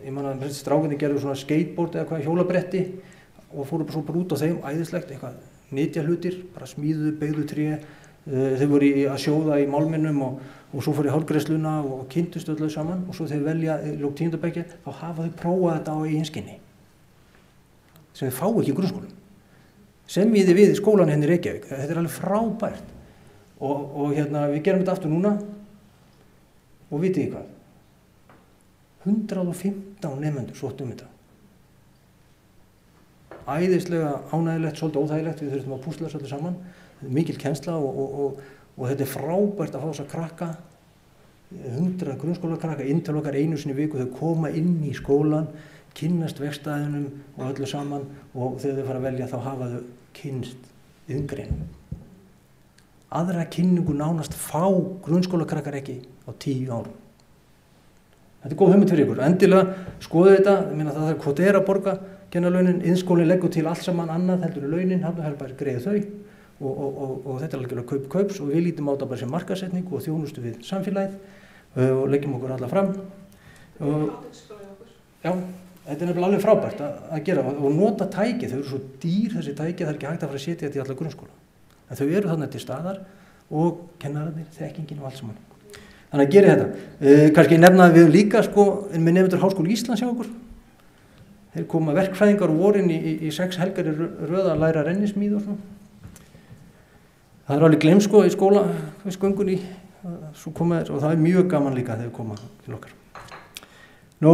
Ég man að strákarnir gerðu svona skateboard eða hvað hjólabretti og fóru svo bara út á þeim, æðislegt, eitthvað nytjahlutir, bara smíðuðu, beygðu tré, Þau voru að sjóða í málminnum og svo fór í hálfgreiðsluna og kynntust öllu saman og svo þegar velja í lok 10. bekki þá hafa þau prófað þetta á eigin skinni sem þau fá ekki í grunnskólum. Semjiði við skólan hérna í Reykjavík, þetta er alveg frábært og við gerum þetta aftur núna og vitið hvað? 115 nemendur sóttu þetta. Æðislega ánægilegt, svolítið óþægilegt, við þurftum að púsla svolítið saman, mikil kennsla og þetta er frábært að fá þess að krakka, 100 grunnskólakrakka inn til okkar einu sinni í viku, þau koma inn í skólan, kynnast verkstæðunum og öllu saman og þegar þau fara að velja þá hafa þau kynnst iðngreinum. Aðra kynningu nánast fá grunnskólakrakkar ekki á 10 árum. Þetta er góð hugmynd fyrir ykkur. Endilega skoðu þetta, ég meina það þarf kvótera að borga kennaralaunin, iðnskólinn leggur til allt saman annað heldur en launin, hann er bara greiða þau og þetta er algjörlega kaups og við lítum á þetta bara sem markaðssetningu og þjónustu við samfélagið og leggjum okkur alla fram. Já, þetta er nefnilega alveg frábært að gera og nota tæki, þau eru svo dýr þessi tæki, það er ekki hægt að fara að setja þetta í alla grunnskóla. En þau eru þarna til staðar og kennararnir, þekkingin og allt saman. Þannig að gera þetta. Kannski nefnaði við líka með nefnendur Háskóla Íslands hjá okkur. Þeir koma verkfræðingar úr vorin í 6 helgar í röð að læra rennismíð og svona. Það er alveg gleymd í skólagöngunni og það er mjög gaman líka þegar þeir koma til okkar. Nú,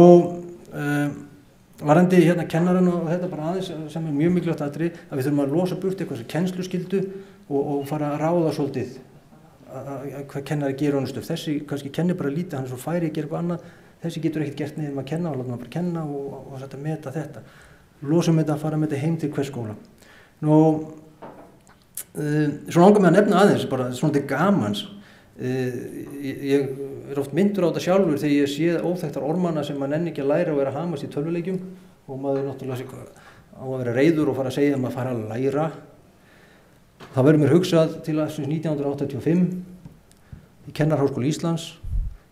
varandi kennarann og þetta bara aðeins sem er mjög mikilvægt atriði að við þurfum að losa burt eitthvað sem kennsluskyldu og fara að ráða svolítið hvað kennari gerir honum stöf. Þessi kannski kennir bara lítið, hann er svo færi að gera eitthvað annað, þessi getur ekkert gert niður með að kenna og láta maður bara kenna og þetta meta þetta. Losum þetta að fara með þetta heim til hvers skóla. Nú, svo langar mig að nefna aðeins, bara svona til gamans. Ég er oft myndur á þetta sjálfur þegar ég sé óþekktar ormana sem maður nenni ekki að læra og vera að hamast í tölvuleikjum og maður náttúrulega á að vera reiður og fara að segja að maður fara að læra. Það verður mér hugsað til að 1985 í Kennaraháskóla Íslands,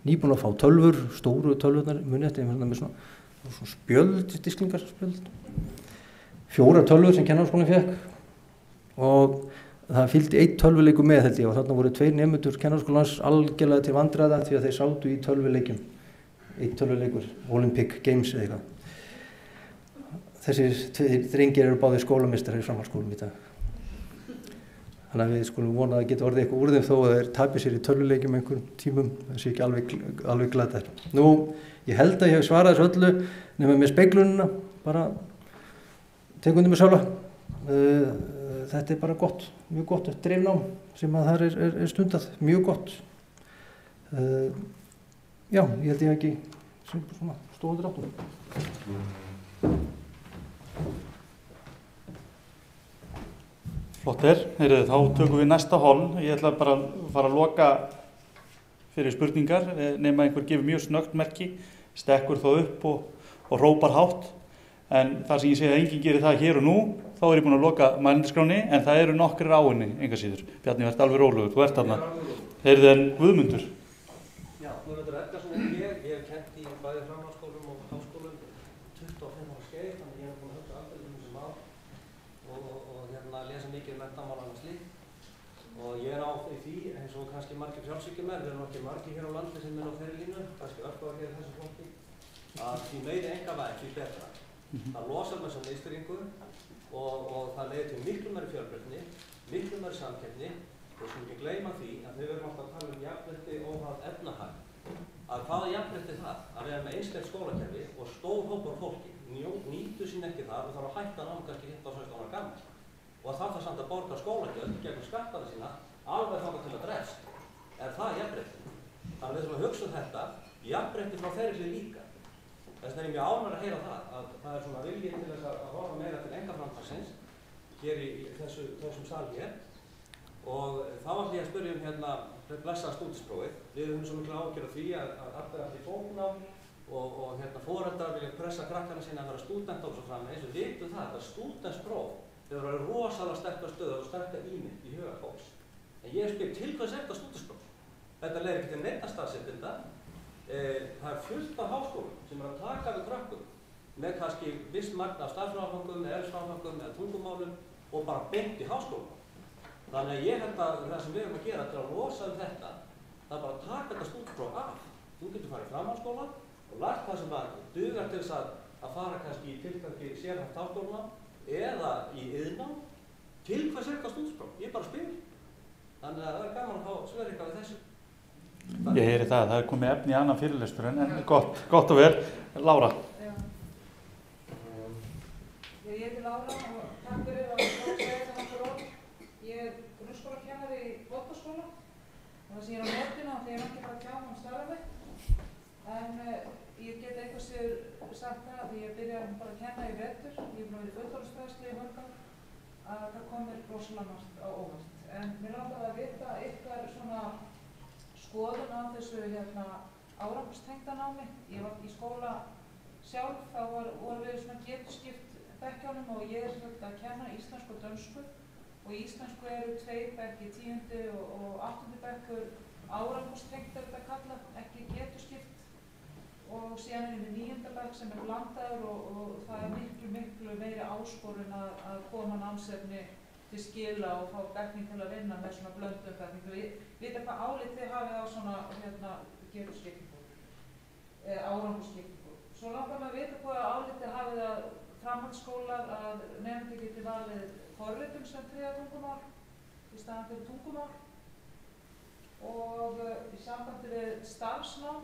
nýbúin að fá tölvur, stóru tölvurnar, munið eftir með svona spjöld, disklingarspjöld, 4 tölvur sem Kennaraháskólinn fékk og það fylgdi 1 tölvuleikur með held ég og þarna voru 2 nemendur Kennaraháskólans algjörlega til vandræða því að þeir sátu í tölvuleikjum, 1 tölvuleikur, Olympic Games eða eitthvað. Þessir 2 drengir eru báðir skólameistarar í framhaldsskólum í dag. Þannig að við skulum vona að það geti orðið eitthvað úr þeim þó að þeir tapir sér í tölvuleikjum einhverjum tímum, það sé ekki alveg glataðir. Nú, ég held að ég hef svarað þessu öllu nema með speglunina, bara tekundu með sála. Þetta er bara gott, mjög gott dreifnám sem að þar er stundað, mjög gott. Já, ég held ég ekki svona stóður áttum. Flott þá tökum við næsta hóln. Ég ætla bara að fara að loka fyrir spurningar, nema einhver gefur mjög snöggt merki, stekkur þó upp og hrópar hátt. En þar sem ég segi að enginn gerir það hér og nú, þá er ég búinn að loka mælendaskránni, en það eru nokkrir á henni, enga síður. Bjarni, verð alveg rólegur, þú ert þarna. Heyrðu en Guðmundur. Já, Guðmundur Edgarsson ég hef kennt í bæði framhaldsskólum og háskólum 25 ára skeið, þannig ég hef búinn að hugsa aldrei þessi mál og lesa mikið menntamál annars líkt. Og ég er á því, eins og kannski margir frjálshyggjumenn, við erum ekki margir hér á landi sem er á þeirri línu, kannski örfáir hér í þessu flokki, að því meiri einkavæðing því betra. Það losar með þessa miðstýringu og það leiðir til miklu meiri fjölbreytni, miklu meiri samkeppni og við skulum ekki gleyma því að við verðum alltaf að tala jafnrétti óháð efnahag. Að hvaða jafnrétti það að vera með einstakt skólakerfi og stór hópur fólki nýtur sín ekki þar og þarf að hætta nám kannski 15-16 ára gamall. Og það þarf samt að borga skólagjöld gegnum skattana sína alveg þangað til að drefst. Er það jafnrétti? Þannig að við þurfum að hugsa þetta jafnrétti frá þeirri hlið líka. Þess vegna er mjög ánægður að heyra að það er svona vilji til þess að horfa meira til einkaframtaksins hér í þessum sal hér. Og þá ætla ég að spyrja blessaða stúdentsprófið. Við höfum svo miklu áhyggjur af því að allir allir bóknám og foreldrar vilja pressa krakkana sína að vera stúdenta og svo framvegis. Við vitum það að stúdentspróf hefur verið rosalega sterkar stöður og sterkar ímynd í huga fólks. En ég spyr til hvers er þetta stúdentspróf? Þetta leiðir ekki til neinna starfsréttinda. Það er fullt af háskólum sem að taka við krökkum með kannski viss magn af stafsfráfangum, eða elsfráfangum eða tungumálum og bara beint í háskóla. Þannig að ég held að það sem við erum að gera til að losa þetta, það er bara að taka þetta stúdentspróf af. Þú getur farið í framhaldsskóla og lært það sem að dugar til þess að fara kannski í tilgangi sérhæft háskólanám eða í iðnnám. Til hvað er þetta stúdentspróf? Ég bara spyr. Þannig að það er gaman að fá svör eitthvað við þessu. Ég heyri það er komið efni í annan fyrirlestur en gott og vel. Lára. Já. Ég heiti Lára og takk fyrir að segja þetta nokkur orð. Ég er grunnskólakennari í Vottaskóla og það sem ég er á nóttina þegar ég er ekki bara að kjáma starfa mitt. En ég get eitthvað sér sagt það því ég byrja bara að kenna í vetur. Ég er búin að vera í fullorðinsfræðslu í mörg ár að það komir rosalega margt á óvart. En mér langar að vita ykkar svona skoðun á þessu árangurstengda námi. Ég var í skóla sjálf, þá vorum við svona getuskipt bekkjunum og ég er að kenna íslensku og dönsku og í íslensku eru 2 bekki, 10. og 8. bekkur árangurstengt er þetta kallað, ekki getuskipt og síðan er við 9. bekk sem er blandaður og það er miklu meiri áskorun að koma námsefni til skila og fá bekkning til að vinna með svona blöndum bekkning. Við veitum hvað álit þið hafið á svona getuskiptingu, árangurskiptingu. Svo langar maður að vita hvað álit þið hafið að framhaldsskólar að nefndi geti valið forritun sem 3. tungumál í staðan fyrir tungumál og í sambandi við starfsnám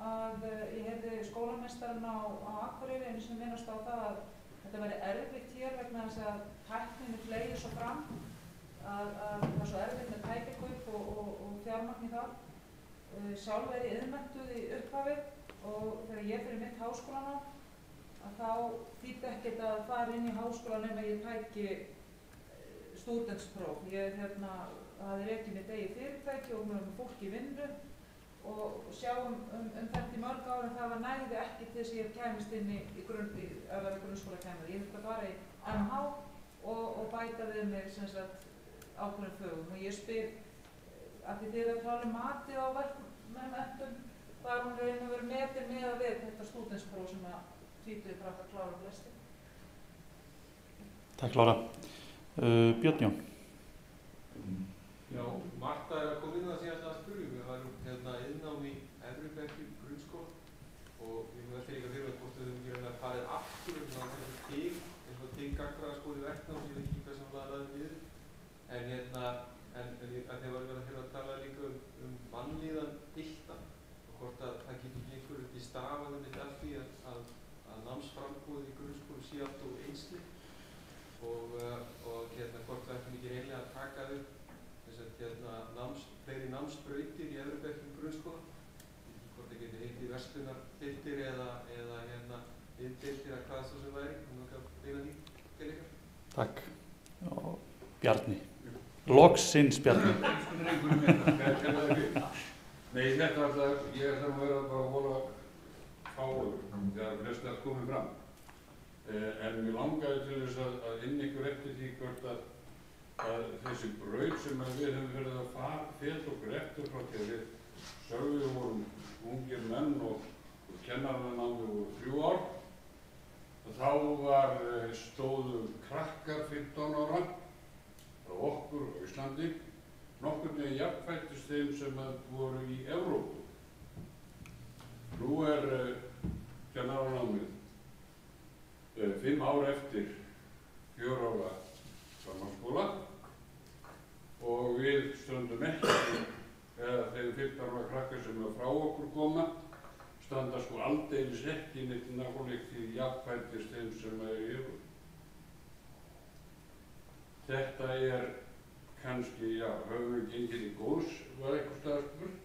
að ég heyrði skólameistarinn á Akureyri einu sem minnast á það að þetta væri erfitt hér vegna þess að tækninni fleygir svo fram að það er svo erfitt með tækjakaup og fjármagn í það. Sjálf er ég iðnmenntuð í upphafi og þegar ég fyrir mitt háskólanám að þá þýddi ekkert að fara inn í háskóla nema ég tæki stúdentspróf. Ég hafði rekið mitt eigið fyrirtæki og með fólk í vinnu og sjáum þetta í mörg ára en það var nægði ekki til þess að ég kæmist inn í að vera grunnskólakennari. Ég þurfti að fara í MH og bæta við mig ákveðnum fögum og ég spyr að þið eru að tala mati á verkmentum var hún raun og verið metin með að við þetta stúdentspróf sem að tvítið bara að klára flesti. Takk Lára. Björn Jón. Já, Marta er að koma inn að síðast að spyrjum. Við varum iðnnám í efri bekk í grunnskóla og ég velti líka fyrir hvort við höfum ekki farið aftur eins og til gagnfræðaskóla í verknám, ég veit ekki hvað sem var aðeins við. En þegar varum við að tala líka mannlíðan piltan og hvort að það getur ekki einhverju til stafað af því að námsframbúðið í grunnskólu sé allt og einsleitt og hvort það ekki mikið reynilega að taka upp fleiri námsbrautir í efri bekkum grunnskóla, hvort það getur heitið verslunardeildir eða iðndeildir eða hvað svo sem væri, reyna því til ykkar. Takk. Og Bjarni. Loksins Bjarni. Nei, þetta alltaf, ég þarf að vera bara að vola fáur þegar flest allt komið fram. En mér langaði til þess að inn ykkur eftir því hvort að þessi braut sem við höfum verið að feta okkur eftir frá því að við Sölvi vorum ungir menn og kennaranámi voru 3 ár. Þá stóðu krakkar 15 ára frá okkur á Íslandi, nokkurn veginn jafnfættist þeim sem voru í Evrópu. Nú kennaranámið 5 ár eftir 4 ára framhaldsskóla og við stöndum ekki, eða þeir 15 ára krakkar sem frá okkur koma, standa sko aldeilis ekki neitt nákvæmlega í jafnfættist þeim sem í Evrópu. Þetta kannski, já, höfum við gengið í góðs, var eitthvað staðar spurt.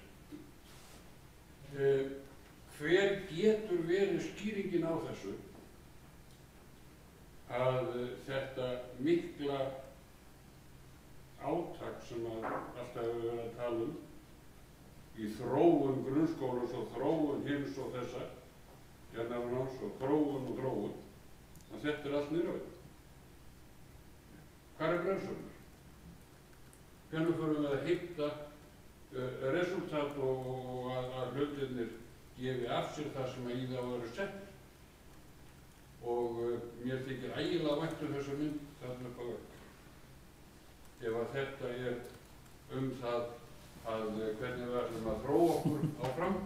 Hver getur verið skýringin á þessu að þetta mikla átak sem alltaf hefur verið að tala í þróun grunnskólans og þróun hins og þessa, kennaranáms og þróun, að þetta allt niðurvægt. Hvar bremsurnar? Hvernig förum við að hitta resultat og að hlutirnir gefi af sér það sem í það eru settir? Og mér þykir ægilega vænt þessa mynd þarna upp á vegg. Ef þetta það að hvernig við ætlum að þróa okkur áfram,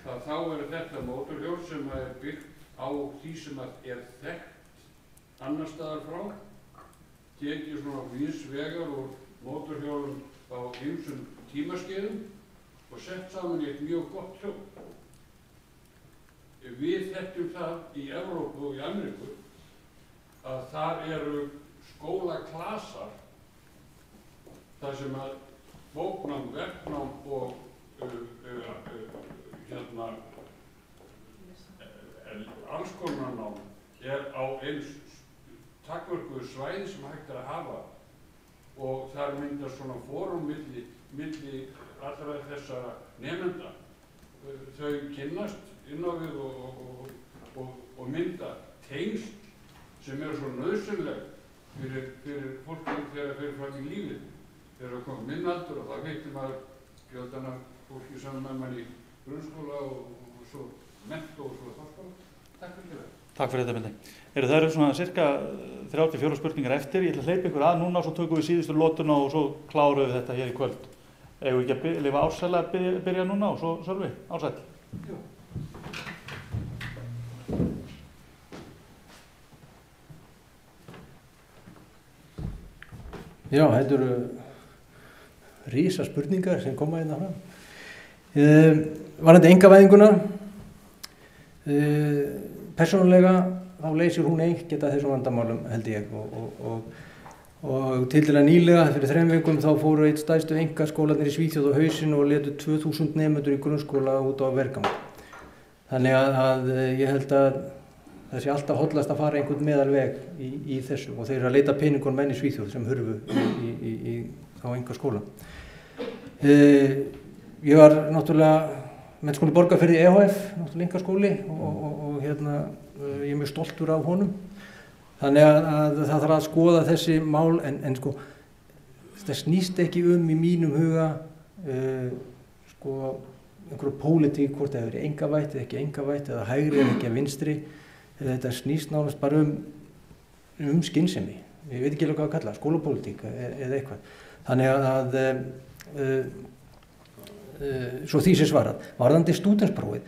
þá þetta mótorhjól sem byggt á því sem er þekkt annar staðar frá, tekið svona víðs vegar úr mótorhjólum á ýmsum tímaskeiðum og sett saman í eitt mjög gott hjól. Við þekkjum það í Evrópu og í Ameríku að þar eru skólaklasar þar sem að bóknám, verknám og alls konar nám á eins takmörkuðu svæði sem hægt að hafa og þar myndast svona fórum milli allra þessara nemenda. Þau kynnast inn á við og mynda tengsl sem eru svo nauðsynleg fyrir fólki þegar þeir fram í lífið. Þegar það kom minn aldur og það veitir maður fjöldan af fólki saman með mann í grunnskóla og svo menntó og svo þorskóla. Takk fyrir þetta. Takk fyrir þetta, Bindi. Það eru svona cirka 34 spurningar eftir. Ég ætla að hleypa ykkur að núna og svo tökum við síðustu lótuna og svo klárum við þetta hér í kvöld. Eigum við ekki að lifa Ársæl að byrja núna og svo Sölvi, Ársæl. Jú. Já, þetta eru rísa spurningar sem koma hérna fram. Varðandi einkavæðinguna, persónulega þá leysir hún ekkert af þessum vandamálum held ég og til dæla nýlega fyrir 3 vikum þá fóru eitt stærstu einkaskólarnir í Svíþjóð á hausinn og letu 2000 nemendur í grunnskóla út á vergang. Þannig að ég held að það sé alltaf hollast að fara einhvern meðalveg í þessu og þeir eru að leita peningunum menn í Svíþjóð sem hurfu á einkaskóla. Ég var náttúrulega Menntaskóli Borgarfirði EHF, náttúrulega einkaskóli og ég er mjög stoltur af honum. Þannig að það þarf að skoða þessi mál en sko þetta snýst ekki í mínum huga sko einhverju pólitík hvort það er einkavætt eða ekki einkavætt eða hægri eða ekki vinstri. Þetta snýst nánast bara skynsemi. Ég veit ekki alveg hvað að kalla, skólapólitík eða eitthvað. Þannig að svo því sem svarað. Varðandi stúdentsprófið,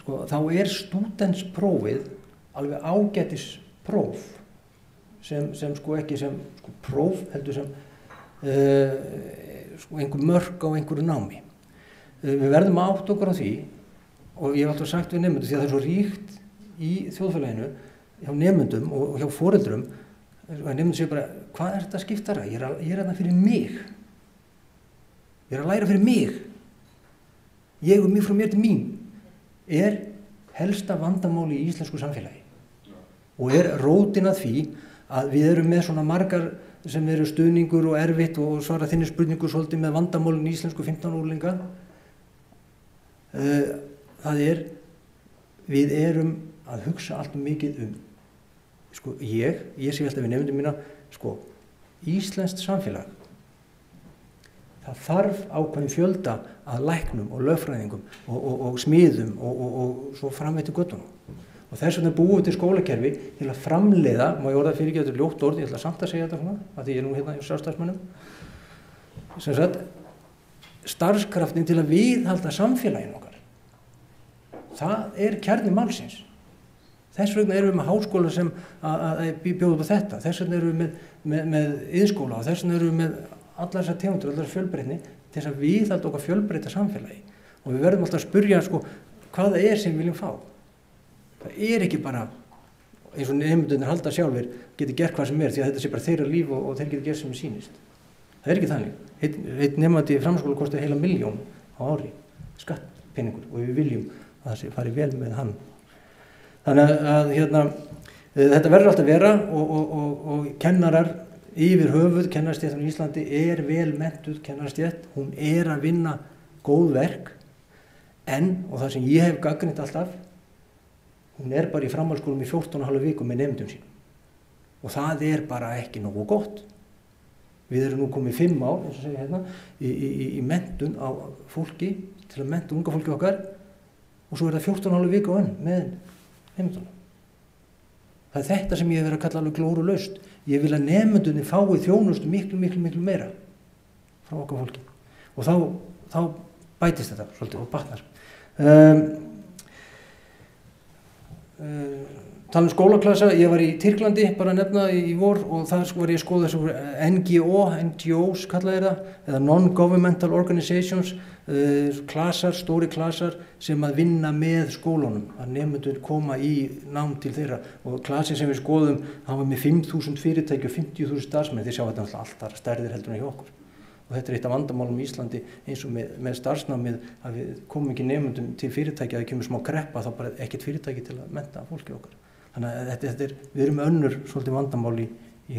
sko, þá stúdentsprófið alveg ágætis próf sem sko ekki sem sko, próf heldur sem sko, einhver mörk á einhverju námi. Við verðum að átta okkur á því og ég hef alltaf sagt við nemendur því að það er svo ríkt í þjóðfélaginu hjá nemendum og hjá foreldrum og nemendur séu bara, hvað er þetta að skipta það? Ég er þarna fyrir mig. Ég er að læra fyrir mig. Ég og mig frá mér til mín er helsta vandamáli í íslensku samfélagi og rótin að því að við erum með svona margar sem eru stuðningur og erfitt og svara þinni spurningu svolítið með vandamálin í íslensku 15-åringa. Það við erum að hugsa allt mikið sko ég sé alltaf við nefndum mína, sko íslenskt samfélag það þarf ákveðin fjölda að læknum og lögfræðingum og smiðum og svo fram eftir göttunum. Og þess vegna búið til skólakerfi til að framleiða, má ég orða fyrir ekki að þetta er ljótt orð, ég ætla samt að segja þetta svona, að því ég er nú hérna hjá sjálfstæðismönnum, sem sagt, starfskraftin til að viðhalda samfélaginu okkar. Það er kjarni málsins. Þess vegna erum við með háskóla sem að bjóða upp á þetta, þess vegna erum við með iðnskóla og þess vegna erum við með allar þessar tegundir, allar þessar fjölbreytni til þess að viðhalda okkar fjölbreyta samfélagi og við verðum alltaf að spyrja sko, hvað það er sem við viljum fá. Það er ekki bara eins og nemendurnir halda sjálfir geti gert hvað sem er því að þetta sé bara þeirra líf og þeir geti gert sem sýnist. Það er ekki þannig. Einn nemandi í framhaldsskóla kostar heila 1 milljón á ári skattpeningur og við viljum að það sé fari vel með hann. Þannig að þetta verður alltaf vera og kennarar yfir höfuð kennarastéttan í Íslandi er vel menntuð kennarastétt, hún er að vinna góð verk og það sem ég hef gagnrýnt alltaf, hún er bara í framhaldsskólum í 14,5 vikum með nemendum sínum og það er bara ekki nógu gott. Við erum nú komið 5 ár, eins og segja hérna, í menntun á fólki til að mennta unga fólki okkar og svo er það 14,5 viku með nemendunum. Það er þetta sem ég hef verið að kalla alveg glórulaust. Ég vil að nemendunni fái þjónustu miklu meira. frá okkar fólki. Og þá bætist þetta svolítið og batnar. Tala skólaklassa, ég var í Tyrklandi bara að nefna í vor og þar var ég að skoða þessu NGOs kallaði það, eða Non-Governmental Organizations, klasar, stóri klasar sem að vinna með skólunum, að nemendur koma í nám til þeirra og klasin sem við skoðum, hann var með 5.000 fyrirtæki og 50.000 starfsmenn, þið sjá þetta alltaf stærðir heldur en hjá okkur. Og þetta eitt af vandamálum í Íslandi eins og með starfsnámið að við komum ekki nemendum til fyrirtæki að það kemur smá kreppa þá bara ekkert fyrirtæki til að mennta fólki okkar. Þannig að við erum önnur svolítið vandamál í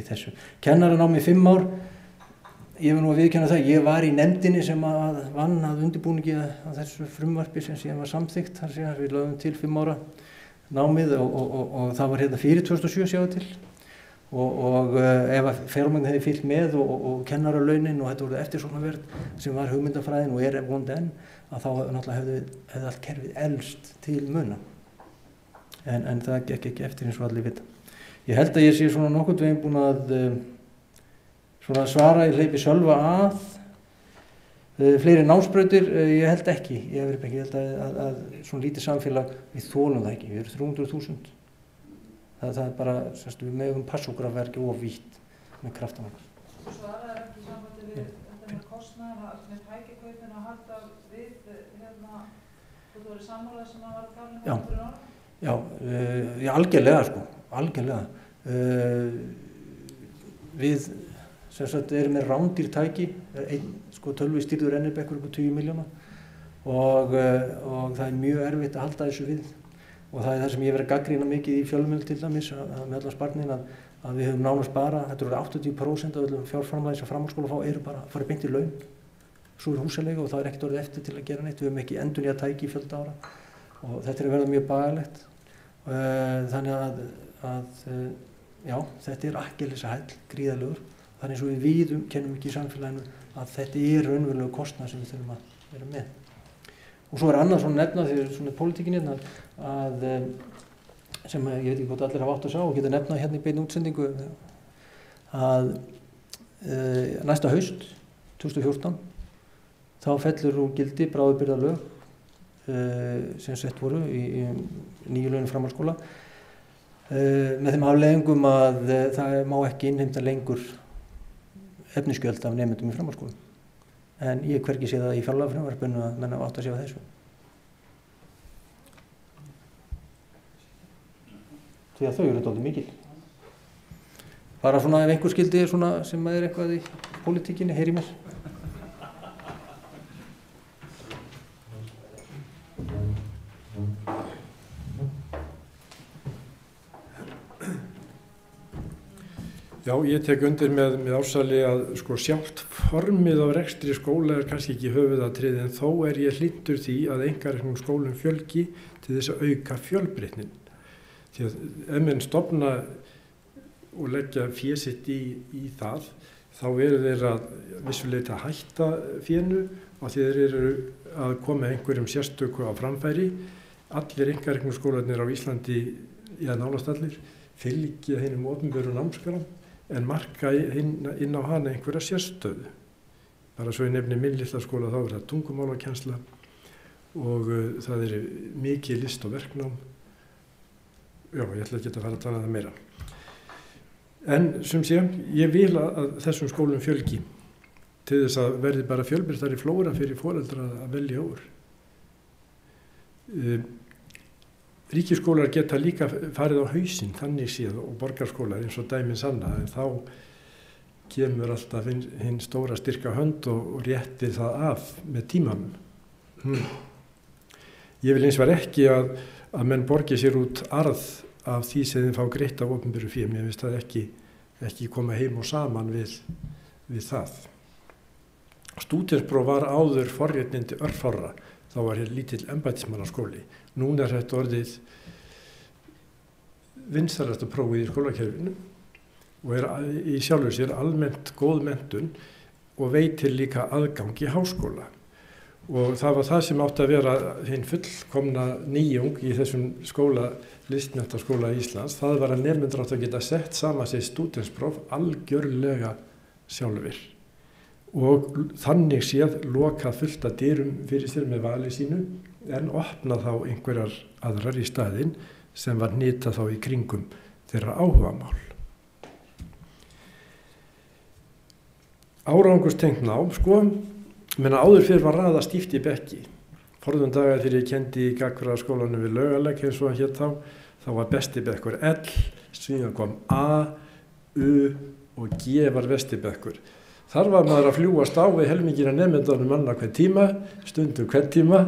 þessu. Kennaranámi í 5 ár, ég vil nú að viðurkenna það, ég var í nefndinni sem vann að undirbúningi að þessu frumvarpi sem síðan var samþykkt, þar síðan við lögum til 5 ára námið og það var hérna fyrir 2007 sjáðu til. Og ef að fjármagn hefði fylgt með og kennaralaunin og þetta voru eftirsóknarverð sem var hugmyndafræðin og vonandi enn, að þá náttúrulega hefði allt kerfið elst til muna. En það gekk ekki eftir eins og allir vita. Ég held að ég sé svona nokkurn veginn búin að svona svara, ég hleypi Sölva að. Fleiri námsbrautir, ég held ekki, ég held að svona lítið samfélag, við þolum það ekki, við erum 300.000. Það er bara, við megum passa okkur að vera ekki of vítt með kraftan okkar. Þú svaraði ekki sambandi við þetta með kostnaðar, með tækjakaupin að halda við, þú voru sammála sem að var að tala um fyrir ára? Já, algjörlega sko, algjörlega. Við erum með rándýr tæki, tölvustýrður Ennirbekkur upp á 20 milljóna og það er mjög erfitt að halda þessu við. Og það er það sem ég verið að gagnrýna mikið í fjölmiðlum til dæmis með allar sparnin að við höfum nánast bara, þetta eru 80% af öllum fjárframlagi sem framhaldsskóla fá eru bara farið beint í laun. Svo er húsaleiga og það er ekkert orðið eftir til að gera neitt, við höfum ekki endurnýjað tæki í fjölda ára og þetta er að verða mjög bagalegt. Þannig já, þetta er akkilleshæll, gríðarlegur. Þannig eins og við kennum ekki í samfélaginu að þetta er raunverulegur kostnað sem við þurfum að vera með. Og svo er annað svona nefna því svona pólitíkinni sem ég veit ekki hvort allir hafa átt að sjá og geta nefna hérna í beinni útsendingu að næsta haust, 2014, þá fellur úr gildi bráðabirgðalög sem sett voru í nýju lögum framhaldsskóla með þeim afleiðingum að það má ekki innheimta lengur efnisgjöld af nemendum í framhaldsskólum. En ég hvergi sé það í fjárlagafrumvarpinu að menn hafa átt að sjá þessu. Því að þau eru dálítið mikil. Bara svona ef einhver skildi svona sem er eitthvað í pólitíkinni, heyri mér. Já, ég tek undir með Ársæli að sko sjálft formið á rekstri skóla er kannski ekki höfuðatriði en þó er ég hlynntur því að einkareknum skólum fjölgi til þess að auka fjölbreytnin. Því að ef menn stofna og leggja fé sitt í það, þá eru þeir að vissuleita hætta fénu og þeir eru að koma einhverjum sérstöku á framfæri. Allir einkareknum skólarnir á Íslandi, nánast allir, fylgja hinum opinberu námskrám en marka inn á hana einhverja sérstöðu. Bara svo ég nefni minn litla skóla þá er það tungumálakennsla og það er mikið list og verknám. Já, ég ætla ekki að fara að tala það meira. En sem sé, ég vil að þessum skólum fjölgi til þess að verði bara fjölbreyttari flóra fyrir foreldra að velja úr. Ríkisskólar geta líka farið á hausinn, þannig séð, og borgarskólar eins og dæmin sanna, en þá kemur alltaf hinn stóra styrka hönd og réttir það af með tímanum. Ég vil eins vegar ekki að menn borgi sér út arð af því sem þeim fá greitt af opinberu fé. Mér finnst það ekki koma heim og saman við það. Stúdentspróf var áður forréttindi örfárra, þá var hér lítill embættismannaskóli. Núna er þetta orðið vinsælasta prófið í skólakerfinu og er í sjálfu sér almennt góð menntun og veitir líka aðgang í háskóla. Og það var það sem átti að vera hinn fullkomna nýjung í þessum listmenntaskóla Íslands. Það var að nemendur áttu að geta sett saman sér stúdentspróf algjörlega sjálfir og þannig séð loka fullt að dyrum fyrir sér með vali sínu en opna þá einhverjar aðrar í staðinn sem var nýta þá í kringum þeirra áhugamál. Árangurstengt nám, menna áður fyrir var raða stíft í bekki. Forðum dagar þegar ég kendi í gagnfræðaskólanum við Laugalegg eins og hann hét þá var besti bekkur L, síðan kom A, U og G var besti bekkur. Þar var maður að fljúast á við helmingina nemendunum annað hvern tíma, stundum hvern tíma.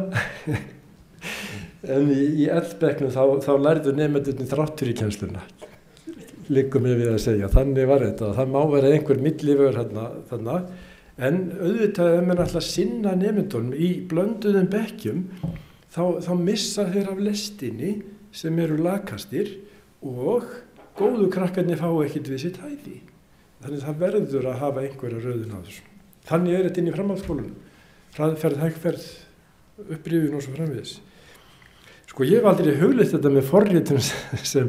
En í L-bekknum þá lærðu nemendunum þráttur í kennsluna. Liggur mér við að segja, þannig var þetta. Það má vera einhver millivör þarna. En auðvitað ef maður ætla að sinna nemendunum í blönduðum bekkjum, þá missa þeir af lestinni sem eru lakastir og góðu krakkarnir fá ekkert við sitt hæfi. Þannig það verður að hafa einhverja röðun á þessu. Þannig þetta inn í framhaldsskólanum. Hraðferð, hægferð, upprifjun og svo framvegis. Ég hef aldrei hugleitt þetta með forritun sem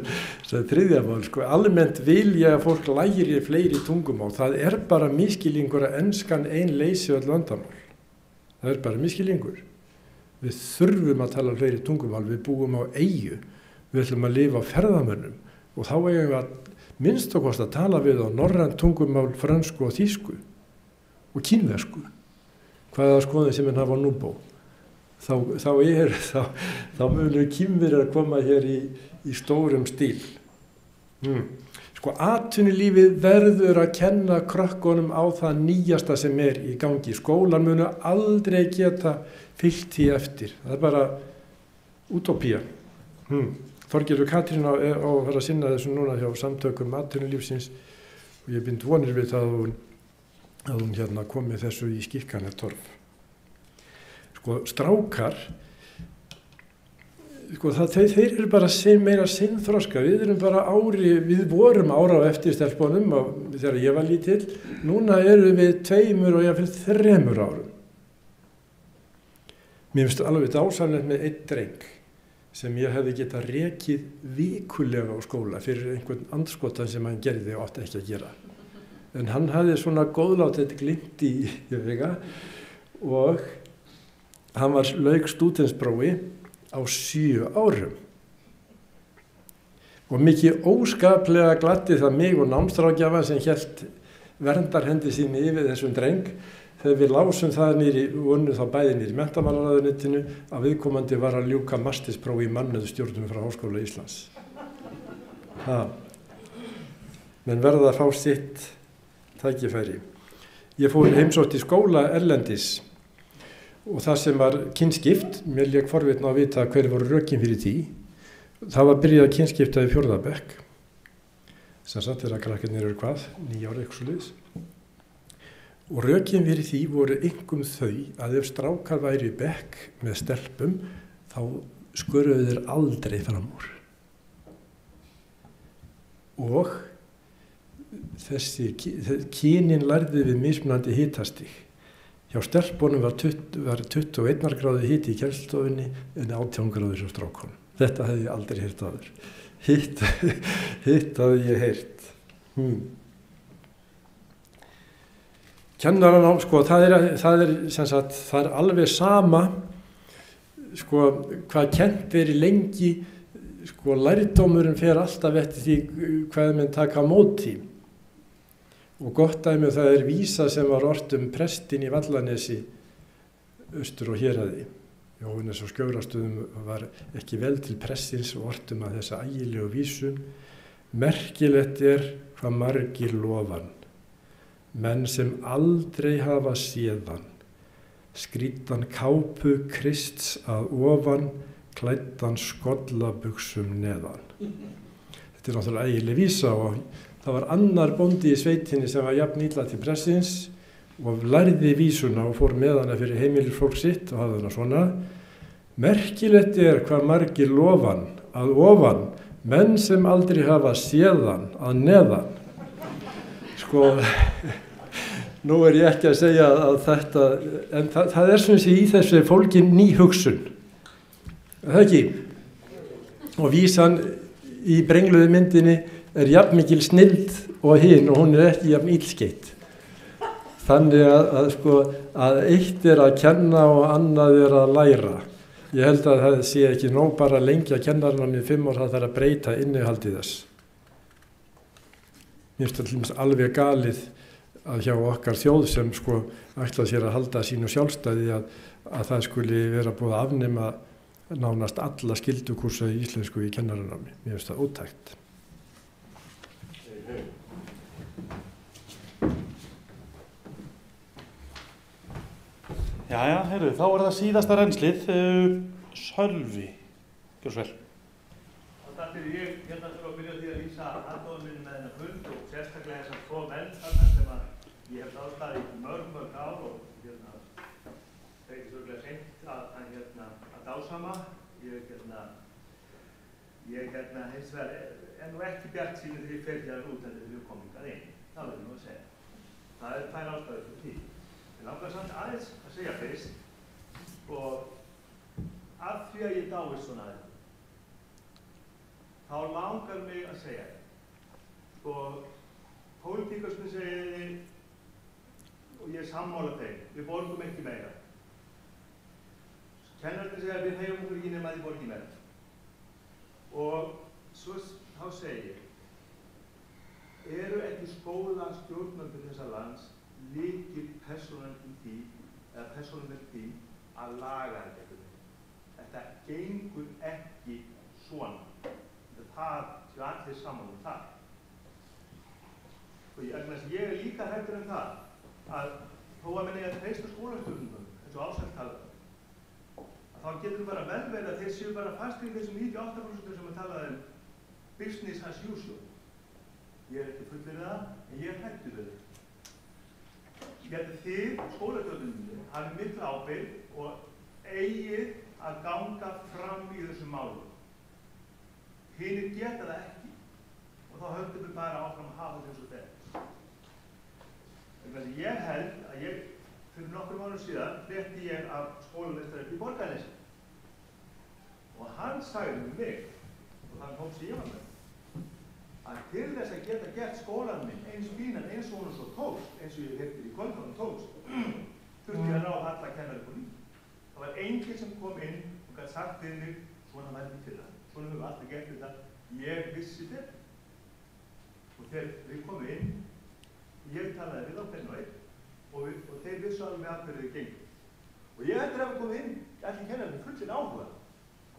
þriðja mál. Almennt vilja að fólk læri fleiri tungumál. Það bara misskilningur að enskan ein leysi öll vandamál. Það bara misskilningur. Við þurfum að tala fleiri tungumál. Við búum á eyju. Við ætlum að lifa á ferðamönnum. Og þá eigum við að minnst og kost að tala við á norrænt tungumál, fransku og þýsku. Og kínversku. Hvaða skoðun sem hafa á Núbó. Þá munu Kínverjar að koma hér í stórum stíl. Atvinnulífið verður að kenna krökkunum á það nýjasta sem í gangi. Skólan munu aldrei geta fylgt því eftir. Það bara útópía. Þorgerður Katrín á að fara að sinna þessu núna hjá samtökum atvinnulífsins og ég bind vonir við það að hún komi þessu í skikkanartorf. Strákar, þeir eru bara meira sinnþroska. Við vorum ára á eftir stelpunum þegar ég var lítill. Núna erum við 2 og jafnvel 3 árum. Mér finnst alveg dásamlegt með einn dreng sem ég hefði getað rekið vikulega á skóla fyrir einhvern andskotan sem hann gerði og átti ekki að gera. En hann hafði svona góðlátt glimt í vega og hann lauk stúdentsprófi á 7 árum. Og mikið óskaplega gladdi það mig og námsráðgjafann sem hélt verndarhendi síni yfir þessum dreng þegar við lásum það unnum þá bæði niður í menntamálaráðuneytinu að viðkomandi var að ljúka mastersprófi í mannauðsstjórnun frá Háskóla Íslands. Menn verða að fá sitt tækifæri. Ég fór heimsótt í skóla erlendis og það sem var kynskipt, mér lék forvitna að vita hver voru rökin fyrir því, það var byrjað að kynskipta í 4. bekk, sem sagt þegar krakkarnir eru 9 ára eitthvað svoleiðis. Og rökin fyrir því voru einkum þau að ef strákar væri í bekk með stelpum, þá sköruðu þeir aldrei fram úr. Og þessi kynin lærði við mismunandi hitastig. Hjá stelpunum var 21 gráðu hiti í kennslustofunni en 18 gráður hjá strákunum. Þetta hefði ég aldrei heyrt áður. Hitt hafði ég heyrt. Kennaranám, það er alveg sama hvað kennt verið lengi, lærdómurinn fer alltaf eftir því hvað menn taka á móti. Og gott dæmi það vísa sem var ort prestinn í Vallanesi, austur og héraði. Jóhannes á Skjögrastöðum var ekki vel til prestins og ort að þessa ægilegu vísu. Merkilegt hvað margir lofan, menn sem aldrei hafa séðan, skrýtan kápu Krists að ofan, klæddan skollabuxum neðan. Þetta náttúrulega ægileg vísa og það var annar bóndi í sveitinni sem var jafn illa til prestins og lærði vísuna og fór með hana fyrir heimilir fólk sitt og hafði hana svona. Merkilegt hvað margir lofan að ofan, menn sem aldrei hafa séðan að neðan. Nú ég ekki að segja að þetta, en það sem sé í þessu fólkin ný hugsun. Það ekki? Og vísan í brengluðu myndinni jafn mikil snild og hinn og hún ekki jafn illskeitt. Þannig að eitt að kenna og annað að læra. Ég held að það sé ekki nóg bara að lengja kennaranámið 5 ár, það þarf að breyta innihaldið þess. Mér finnst það alveg galið að hjá okkar þjóð sem ætla sér að halda sínu sjálfstæði að það skuli vera búið að afnema nánast alla skyldukursa í íslensku í kennaranámi. Mér finnst það ótækt. Jæja, heyrðu, þá það síðasta renslið. Sölvi, gjör svo vel. Þar fyrir ég þurfa að byrja því að lýsa aðdóðum minni með þennan hund og sérstaklega þessar 2 menn þarna sem ég hef dáðstæði í mörg ár og það ekki svolítið seint að dásama. Ég hins vegar nú ekki bjart sínu þegar ég fer hér út en þegar ég kom hingað inn. Það verður nú að segja. Það tvær ástæður fyrir því. Ég langar samt aðeins að segja fyrst og af því að ég dáist svona að þetta, þá langar mig að segja pólitíkusnir segir og ég sammála þeim, við borgum ekki meira. Kennararnir segja við hreyfum okkur ekki nema að þið borgi meira. Og svo þá segir ég, eru ekki skólastjórnendur þessa lands lykil persónuvernd því að laga þetta? Þetta gengur ekki svona. Það séu allir saman það. Ég líka hræddur það að þó að menn eiga að treysta skólastjórnendum, eins og Ársæll talaði, þá getur bara vel verið að þeir séu bara fastir í þessum 98% sem að talaði business as usual. Ég ekki fullur það, en ég hræddur við það. Ég held að þið, skólastjórnendum, hafið mikla ábyrgð og eigið að ganga fram í þessum málum. Hinir geta það ekki og þá höldum við bara áfram að hafa þessu þetta. Ég held að fyrir nokkrum árum síðan frétti ég af skólameistara í Borgarnesi og hann sagði mig og þann kom sem ég var með að til þess að geta gert skólann minn eins fínan eins og hún svo tókst, eins og ég heyrði í kvöldunum tókst, þurfti ég að ná alla kennari på líf. Það var enginn sem kom inn og gæti sagt við mig svona væri við fyrir það. Svona höfum við alltaf gert þetta. Ég vissi þetta. Og þegar við komum inn, ég talaði við á hvern og einn og þeir vissu alveg að hverju þau gengur. Og ég heldur að við komum inn, allir kennarinn fullin áhuga.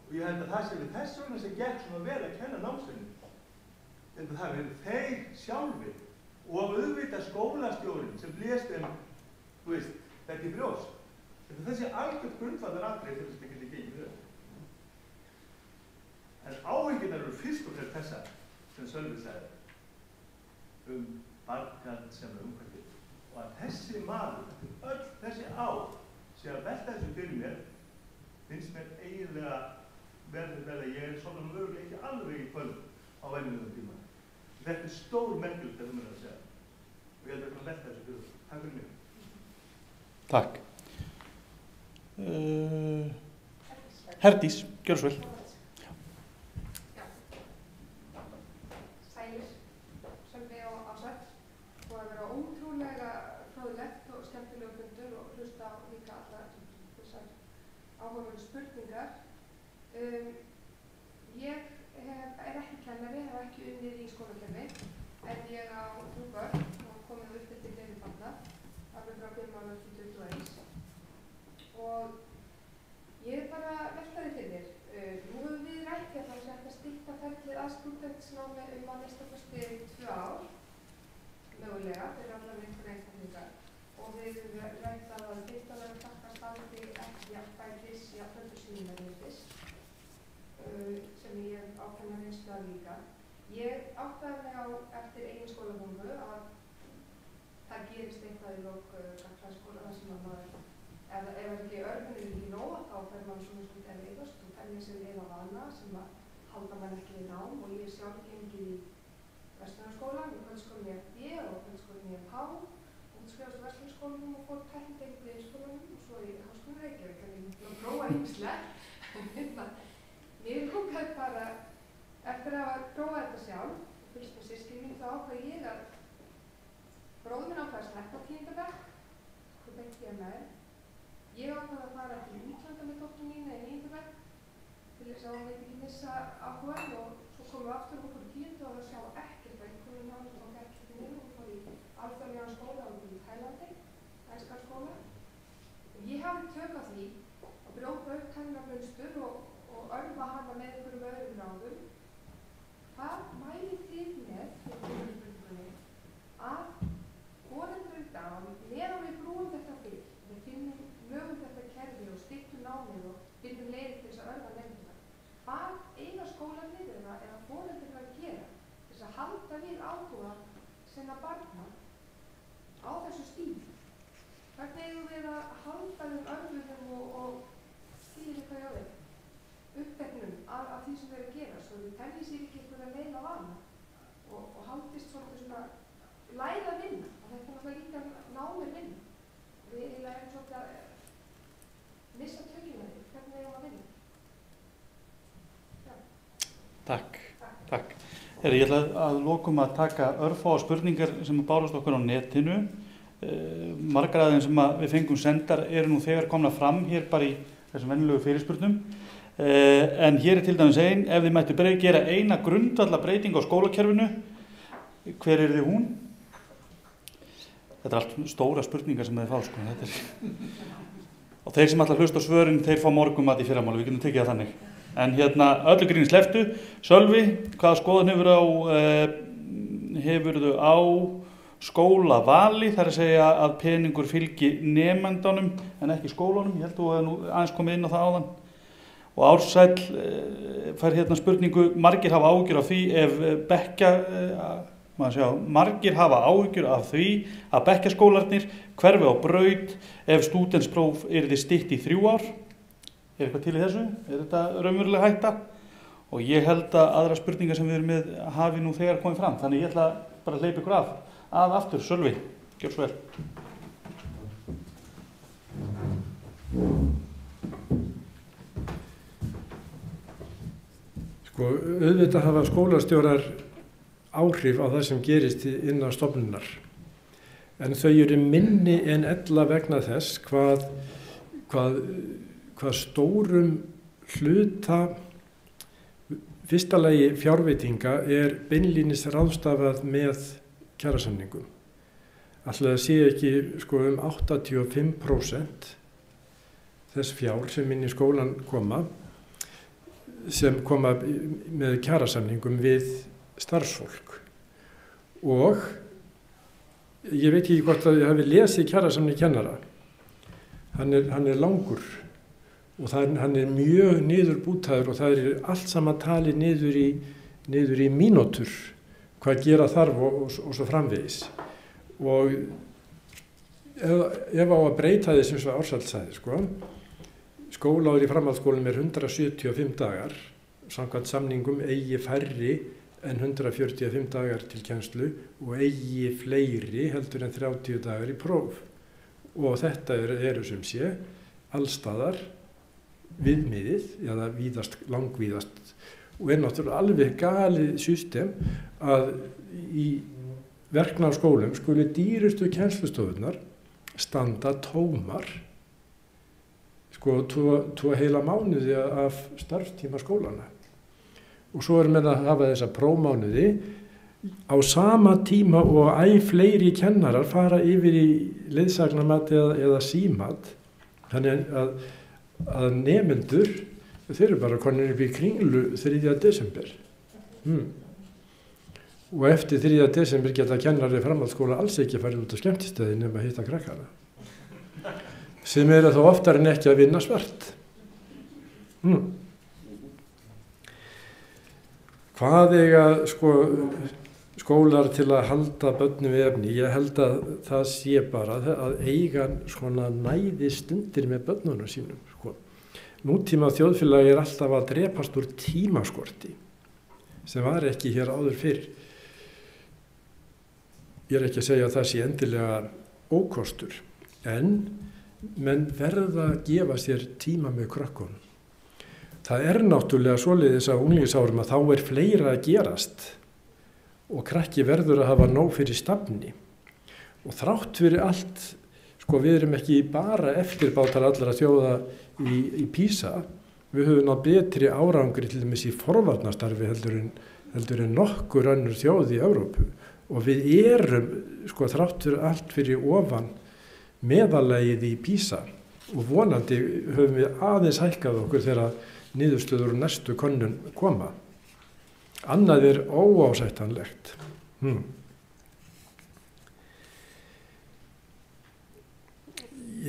Og ég held að það sé við þess vegna sem gekk svona vel að kenna námsefni. Þetta það verður þeir sjálfir og auðvitað skólastjórinn sem blést þetta í brjóst. Þetta þessi algjört grundvallar atriði til þess að geta gengið við þetta. En áhyggjurnar eru fyrst og fremst þessar sem Sölvi sagði barngarn sem umhverfið. Og að þessi maður, öll þessi ár, sé að velta þessu fyrir mér, finnst mér eiginlega verður að ég svona mögulega ekki alveg í kvöld á venjulegum tíma. Þetta stór merkilegt að að segja. Og ég held að velta þessu fyrir mér. Takk fyrir mig. Takk. Herdís, gjör svo vel. Sælir, Sölvi og Ársæll, og að vera ótrúlega fróðlegt og skemmtilega fundur og hlusta á líka allar þessar áhugaverðu spurningar. Ég ekki kennari, hef ekki unnið í skólakerfi, en ég á 3 börn og komið upp til fleiri barna, alveg frá 5 ára til 21. Og ég bara veltaði fyrir. Nú höfum við rætt hérna sem þetta stytta ferlið að stúdentsnámi að næsta kosti 2 ár, mögulega, fyrir allar einhverja einstaklingar. Og við höfum rætt að fyrstanlega takka standi ekki jafnbætis jafnbændur sínum en fyrst, sem ég hef ákveðna reynslu að líka. Ég áttaði mig á eftir eigin skólagöngu að það gerist eitthvað í lok gagnfræðaskóla þar sem að maður ef ekki örfinn ekki nóg, þá fer maður svona svolítið að veitast og telja sér eða vana sem að halda mann ekki við nám og ég sjálf gengið í verslunarskólan, í kvöldskólinni FB og kvöldskólinni FH, útskrifast á verslunarskólanum og fór tæknideild í skólanum og svo í Háskólanum Reykjavík, en ég var að prófa ýmislegt. Mér langaði bara, eftir að prófa þetta sjálf, fylgst með systkini mín, þá ákvað ég að bróðir minn ákvað að sleppa 10. bekk sá hann veit ekki missa áhugaðan og svo komum við aftur og fór í 10. og það sjá ekkert og einhvern veginn hann tók ekkert í nefnum og fór í alþjóðlegan skóla og í Tælandi, Þæskar skóla. Ég hafði tök á því að brjóta upp hennar munstur og örfa hana með einhverjum öðrum ráðum. Hvað mælið þið með að foreldrar í dag, meðan við brúum þetta fyrir, við finnum lögum þetta kerfi og styrktum námið og finnum leiðir til þess að örfa nefndina. Hvað eiga skólarnir eða foreldrar að gera til þess að halda við áhuga sinna barna á þessu stíl? Hvernig eigum við að halda þeim örfum og skilja hvað hjá þeim? Uppteknum af því sem þau eru að gera, svo þau telji sér ekki einhverja leið á vana og haldist svolítið svona læra að vinna, og þetta er náttúrulega líka námið vinna. Við eiginlega erum svolítið að missa tökina því, hvernig eigum að vinna? Já. Takk. Ég ætla að lokum að taka örfáar spurningar sem bárust okkur á netinu. Margar af þeim sem við fengum sendar eru nú þegar komna fram hér bara í þessum venjulegu fyrirspurnum. En hér er til dæmis ein, ef þið mættu gera eina grundvallar breyting á skólakerfinu, hver er þið hún? Þetta er allt stóra spurningar sem þið fá, sko. Og þeir sem ætla að hlusta á svörin, þeir fá morgunmat í fyrramáli, við getum tekið það þannig. En öllu gríni slepptu. Sölvi, hvaða skoðun hefurðu á skólavali, þar að segja að peningur fylgi nemendunum en ekki skólanum? Ég held þú að aðeins komið inn á það áðan. Og Ársæll fær spurningu, margir hafa áhyggjur af því að bekkjaskólarnir hverfi á braut ef stúdentspróf yrði stytt í 3 ár. Er eitthvað til í þessu? Er þetta raunveruleg hætta? Og ég held að aðra spurningar sem við erum með hafi nú þegar komið fram. Þannig ég ætla bara að hleypa ykkur að aftur. Sölvi, gjör svo vel. Auðvitað hafa skólastjórar áhrif á það sem gerist innan stofnunar, en þau eru minni en ella vegna þess hvað stórum hluta fyrsta lagi fjárveitinga er beinlínis ráðstafað með kjarasamningum. Ætli það sé ekki 85% þess fjár sem inn í skólan koma með kjarasamningum við starfsfólk. Og ég veit ekki hvort að ég hafi lesið kjarasamning kennara. Hann er langur og hann er mjög niðurbútaður og það er allt saman talið niður í mínútur hvað gera þarf og svo framvegis. Og ef á að breyta því sem svo Ársæll sagði, skólaár í framhaldsskólum er 175 dagar, samkvæmt samningum eigi færri en 145 dagar til kennslu og eigi fleiri heldur en 30 dagar í próf. Og þetta eru sem sé allstaðar viðmiðið, eða langvíðast, og er náttúrulega alveg galið system að í verknámsskólum skuli dýrustu kennslustofunar standa tómar 2 heila mánuði af starfstíma skólana. Og svo erum við að hafa þessa prófmánuði á sama tíma og fleiri kennarar fara yfir í leiðsagnarmat eða símat. Þannig að nemendur, þeir eru bara konur upp í Kringlu 3. desember. Og eftir 3. desember geta kennari framhaldsskóla alls ekki farið út á skemmtistöðin nema að hitta krakkana. Sem eru þá oftar en ekki að vinna svart. Hvað eiga skólar til að halda börnum við efni? Ég held að það sé bara að eiga svona næðistundir með börnunum sínum. Nútíma þjóðfélagi er alltaf að drepast úr tímaskorti, sem var ekki hér áður fyrr. Ég er ekki að segja að það sé endilega ókostur, en menn verða að gefa sér tíma með krökkunum. Það er náttúrulega svoleiðis á unglingsárum að þá er fleira að gerast og krakki verður að hafa nóg fyrir stafni. Og þrátt fyrir allt, við erum ekki bara eftirbátar allra þjóða í PISA, við höfum náð betri árangri til dæmis í forvarnastarfi heldur en nokkur önnur þjóð í Evrópu og við erum sko þrátt fyrir allt fyrir ofan meðalagið í PISA og vonandi höfum við aðeins hækkað okkur þegar niðurstöður og næstu könnun koma. Annað óásættanlegt.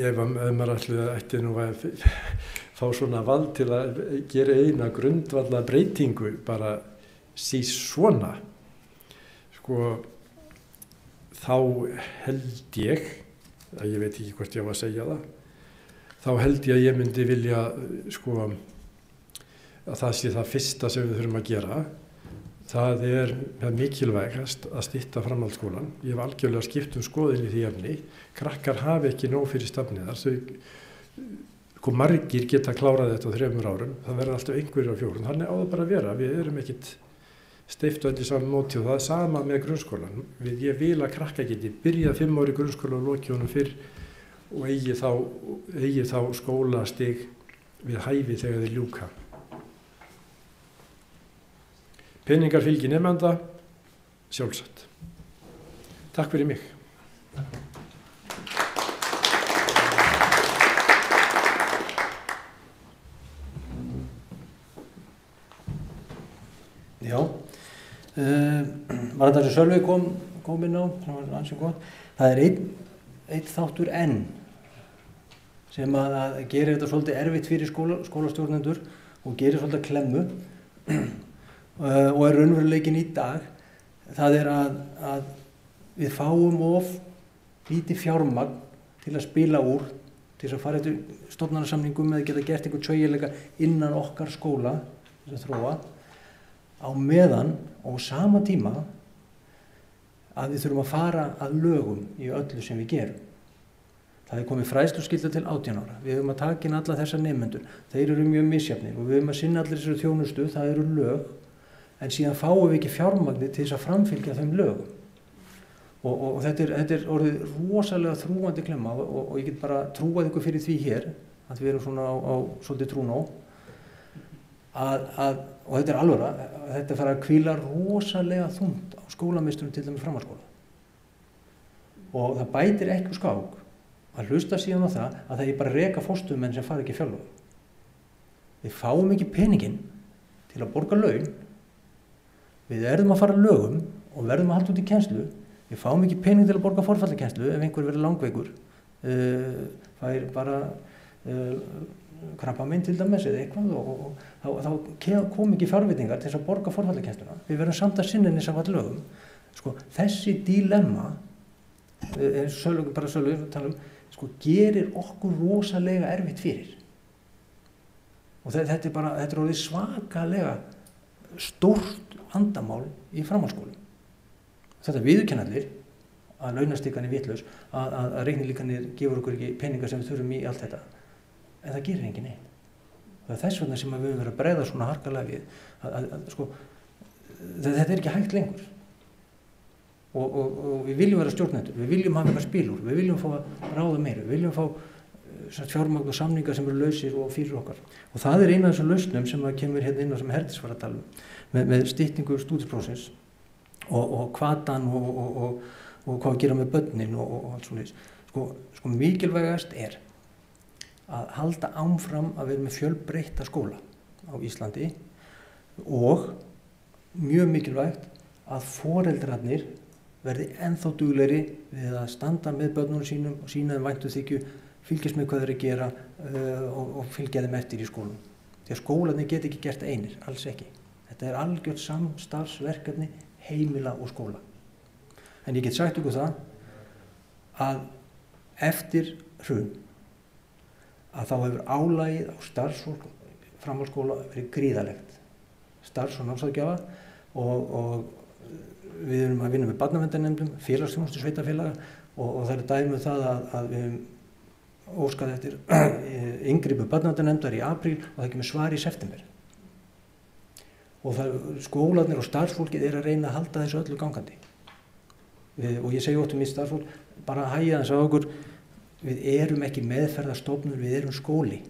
Ef maður ætti nú að fá svona vald til að gera eina grundvalla breytingu bara svona, sko, þá held ég veit ekki hvort ég var að segja það, þá held ég að ég myndi vilja, sko, að það sé það fyrsta sem við þurfum að gera. Það er mikilvægast að stytta framhaldsskólan. Ég hef algjörlega skipt skoðun í því efni. Krakkar hafi ekki nóg fyrir stafniðar. Þau margir geta klárað þetta á 3 árum. Það verður alltaf einhverjir á 4. Þannig á það bara að vera. Við erum ekkit steypt öll í saman móti og það er sama með grunnskólan. Ég vil að krakka geti byrjað 5 ári grunnskóla og lokið honum fyrr og eigi þá skólastig við hæfi þegar þeir ljúka. Peningar fylgi nemanda, sjálfsagt. Takk fyrir mig. Já, var þetta sem Sölvi kom inn á, sem var ansið gott. Það er einn þáttur enn sem að gerir þetta svolítið erfitt fyrir skólastjórnendur og gerir svolítið klemmu. Og er raunveruleikin í dag, það er að við fáum of lítið fjármagn til að spila úr, til að fara eftir stofnanasamningum eða geta gert einhvern sveigjanleika innan okkar skóla, þess að þróa, á meðan og sama tíma að við þurfum að fara að lögum í öllu sem við gerum. Það er komið fræðsluskylda til 18 ára, við höfum að taka inn alla þessa nemendur, þeir eru mjög misjafnir og við höfum að sinna allir þessari þjónustu, það eru lög, en síðan fáum við ekki fjármagni til þess að framfylgja þeim lögum. Og þetta er orðið rosalega þrúgandi klemma og ég get bara trúað ykkur fyrir því hér, að við erum svona á svolítið trúnó, og þetta er alveg, þetta fara að hvíla rosalega þungt á skólameisturum til dæmis framhaldsskóla. Og það bætir ekki úr skák að hlusta síðan á það að það er bara reka fóstumenn sem fara ekki fjárlögum. Við fáum ekki peninginn til að borga laun. Við verðum að fara lögum og verðum að halda út í kennslu. Við fáum ekki pening til að borga forfallakennslu ef einhver verður langveikur. Fær bara krabbamein til dæmis eða eitthvað og þá kom ekki fjárveitingar til þess að borga forfallakennsluna. Við verðum samt að sinna henni samkvæmt lögum. Sko, þessi dilemma, Sölvi tala gerir okkur rosalega erfitt fyrir. Og þetta er orðið svakalega stórt vandamál í framhaldsskólum. Þetta viðurkenna allir að launastikan er vitlaus, að reiknilíkanir gefur okkur ekki peningar sem við þurfum í allt þetta. En það gerir enginn neitt. Það er þess vegna sem við höfum verið að bregða svona harkalega við. Þetta er ekki hægt lengur. Og við viljum vera stjórnendur, við viljum hafa eitthvað spil úr, við viljum fá að ráða meira, við viljum fá fjármagn og samningar sem eru lausir og fyrir okkar. Og það er eina af þessum lausnum sem kemur hérna inn á sem Herdís var að tala um, með styttingu stúdinsprófsins og hvatan og hvað að gera með börnin og allt svoleiðis. Sko mikilvægast er að halda áfram að vera með fjölbreytta skóla á Íslandi og mjög mikilvægt að foreldrarnir verði ennþá duglegri við að standa með börnunum sínum og sýna þeim væntumþykju, fylgjast með hvað þeir að gera og fylgja þeim eftir í skólum. Því að skólarnir geta ekki gert einir, alls ekki. Þetta er algjört samstarfsverkefni heimila og skóla. En ég get sagt ykkur það að eftir hrun að þá hefur álagið á starfsfólk framhaldsskóla verið gríðarlegt. Starfs- og námsráðgjafa og við erum að vinna með barnaverndarnefndum, félagsþjónustu sveitarfélaga og það er dæmi um það að við höfum óskað eftir inngripu barnaverndarnefndar í apríl og það kemur svar í september. Og skólarnir og starfsfólkið er að reyna að halda þessu öllu gangandi. Og ég segi ótt um mitt starfsfólk, bara hægja þess að okkur, við erum ekki meðferðarstofnun, við erum skóli.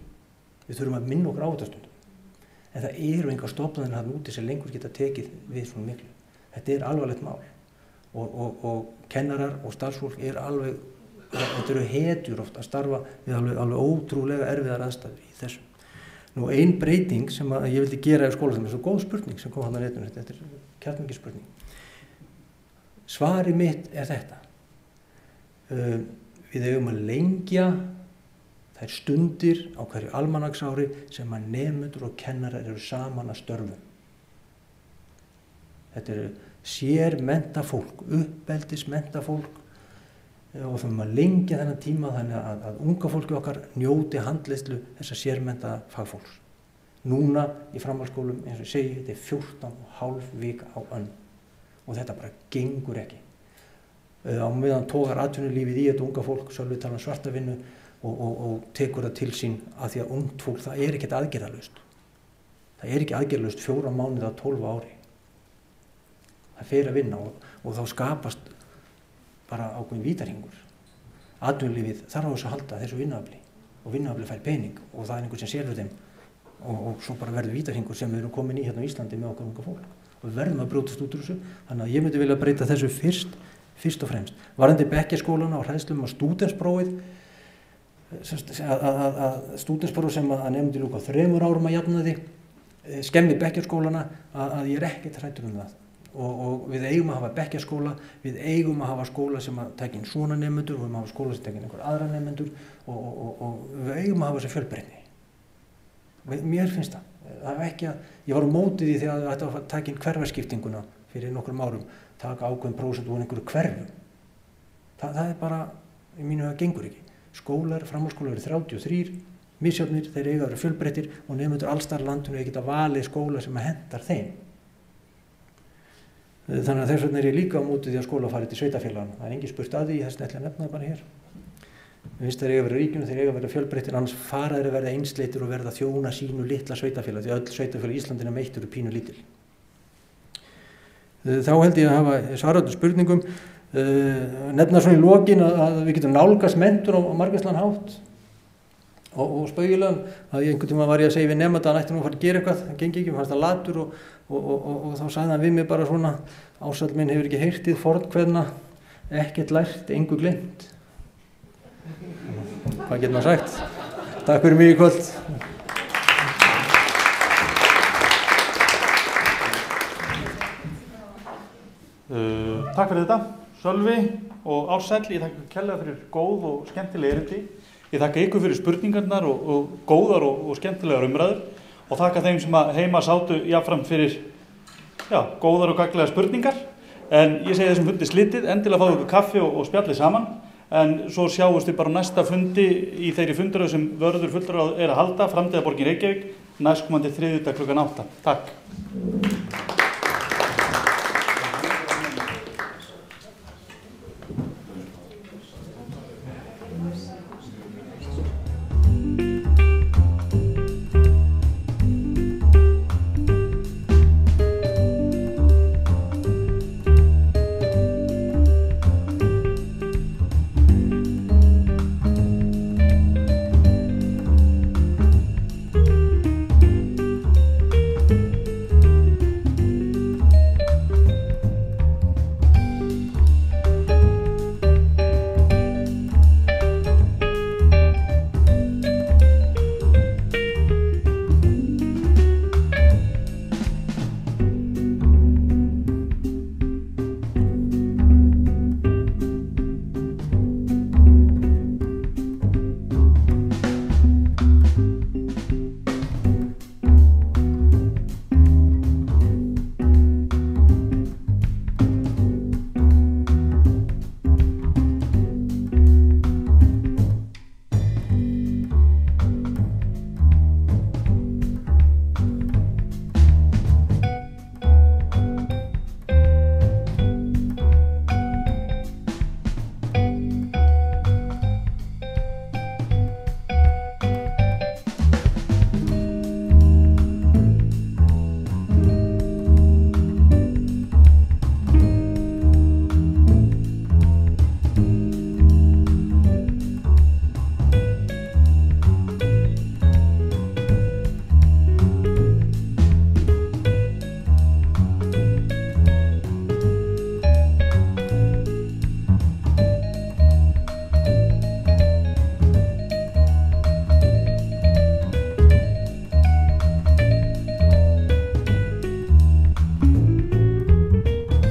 Við þurfum að minna okkur á þetta stundum. en það eru engar stofnanir þarna úti sem lengur geta tekið við svona miklu. Þetta alvarlegt mál og kennarar og starfsfólk alveg, þetta eru hetjur oft að starfa við alveg ótrúlega erfiðar aðstæður í þessu. Nú ein breyting sem ég vildi gera í skóla, það er svo góð spurning sem kom hann að netinu, þetta kjarnengisspurning. Svari mitt þetta. Við eigum að lengja þær stundir á hverju almanaksári sem að nemendur og kennarar eru saman að störfum. Þetta eru sérmennta fólk, uppeldismennta fólk og þurfum að lengja þennan tíma þannig að unga fólki okkar njóti handleiðslu þessa sérmennta fagfólks. Núna í framhaldsskólum, eins og ég segi, þetta 14,5 vik á önn og þetta bara gengur ekki. Á meðan tógar atvinnulífið í þetta unga fólk, Sölvi talar svartavinnu og tekur það til sín að því að ungt fólk, það ekkert aðgerðalaust. Það ekki aðgerðalaust 4 mánuði á 12 ári. Það fer að vinna og þá skapast bara ákveðin vítahringur. Atvinnulífið þarf á þessu að halda þessu vinnuafli og vinnuafli fær pening og það einhver sem sérur þeim og svo bara verður vítahringur sem við erum komin í hérna á Íslandi með okkar unga fólk. Og við verðum að brjótast út úr þessu, þannig að ég myndi vilja breyta þessu fyrst og fremst. Varðandi bekkjarskólana og hræðslum á stúdentsprófið, að stúdentspróf sem að nemendur lúka 3 árum að jafna því, skemmi bekkjarskólana að ég ekkert hræddur það. Og við eigum að hafa bekkjarskóla, við eigum að hafa skóla sem að taka inn svona nemendur og við eigum að hafa skóla sem taka inn einhver aðra nemendur og við eigum að hafa þessa fjölbreytni. Mér finnst það ekki að, ég var á móti því þegar þetta var að taka inn hverfaskiptinguna fyrir nokkrum árum, taka ákveðin prósent úr einhverju hverfum. Það bara, í mínu huga gengur ekki. Skólar, framhaldsskólar eru 33, misjafnir, þeir eiga að vera fjölbreyttir og nemendur allsstaðar landinu geta valið skóla sem hentar þeim. Þannig að þess vegna ég líka á móti því að skóla fari til sveitarfélagana. Það engin spurt að því, ég ætla að nefna það bara hér. Mér finnst þeir eiga að vera ríkjum, þeir eiga að vera fjölbreyttir, annars fara þeir að verða einsleitir og verða þjóna sínu litla sveitarfélag, því að öll sveitarfélag í Íslandina meitt eru pínu lítil. Þá held ég að hafa svarað spurningum, nefna svona í lokin að við getum nálgast menntun á margvíslegan hátt og spaugilegan, að einhvern tíma var ég að segja við nemanda að hann ætti nú að fara að gera eitthvað, það gengi ekki, fannst það latur og þá sagði hann við mig bara svona, Ásall minn hefur ekki heyrt hið fornkveðna, ekkert lært, engu gleymt. Hvað getur maður sagt? Takk fyrir mig í kvöld. Takk fyrir þetta, Sölvi og Ársæll. Ég þakka kærlega fyrir góð og skemmtileg erindi. Ég þakka ykkur fyrir spurningarnar og góðar og skemmtilegar umræður og þakka þeim sem heima sátu jafnframt fyrir góðar og gagnlegar spurningar. En ég segi þessum fundi slitið, endilega fáðu ykkur kaffi og spjallið saman. En svo sjáumst við bara næsta fundi í þeirri fundaröð sem vörður fulltrúar að halda, Framtíðarborgin Reykjavík, næstkomandi þriðjudag klukkan 8. Takk.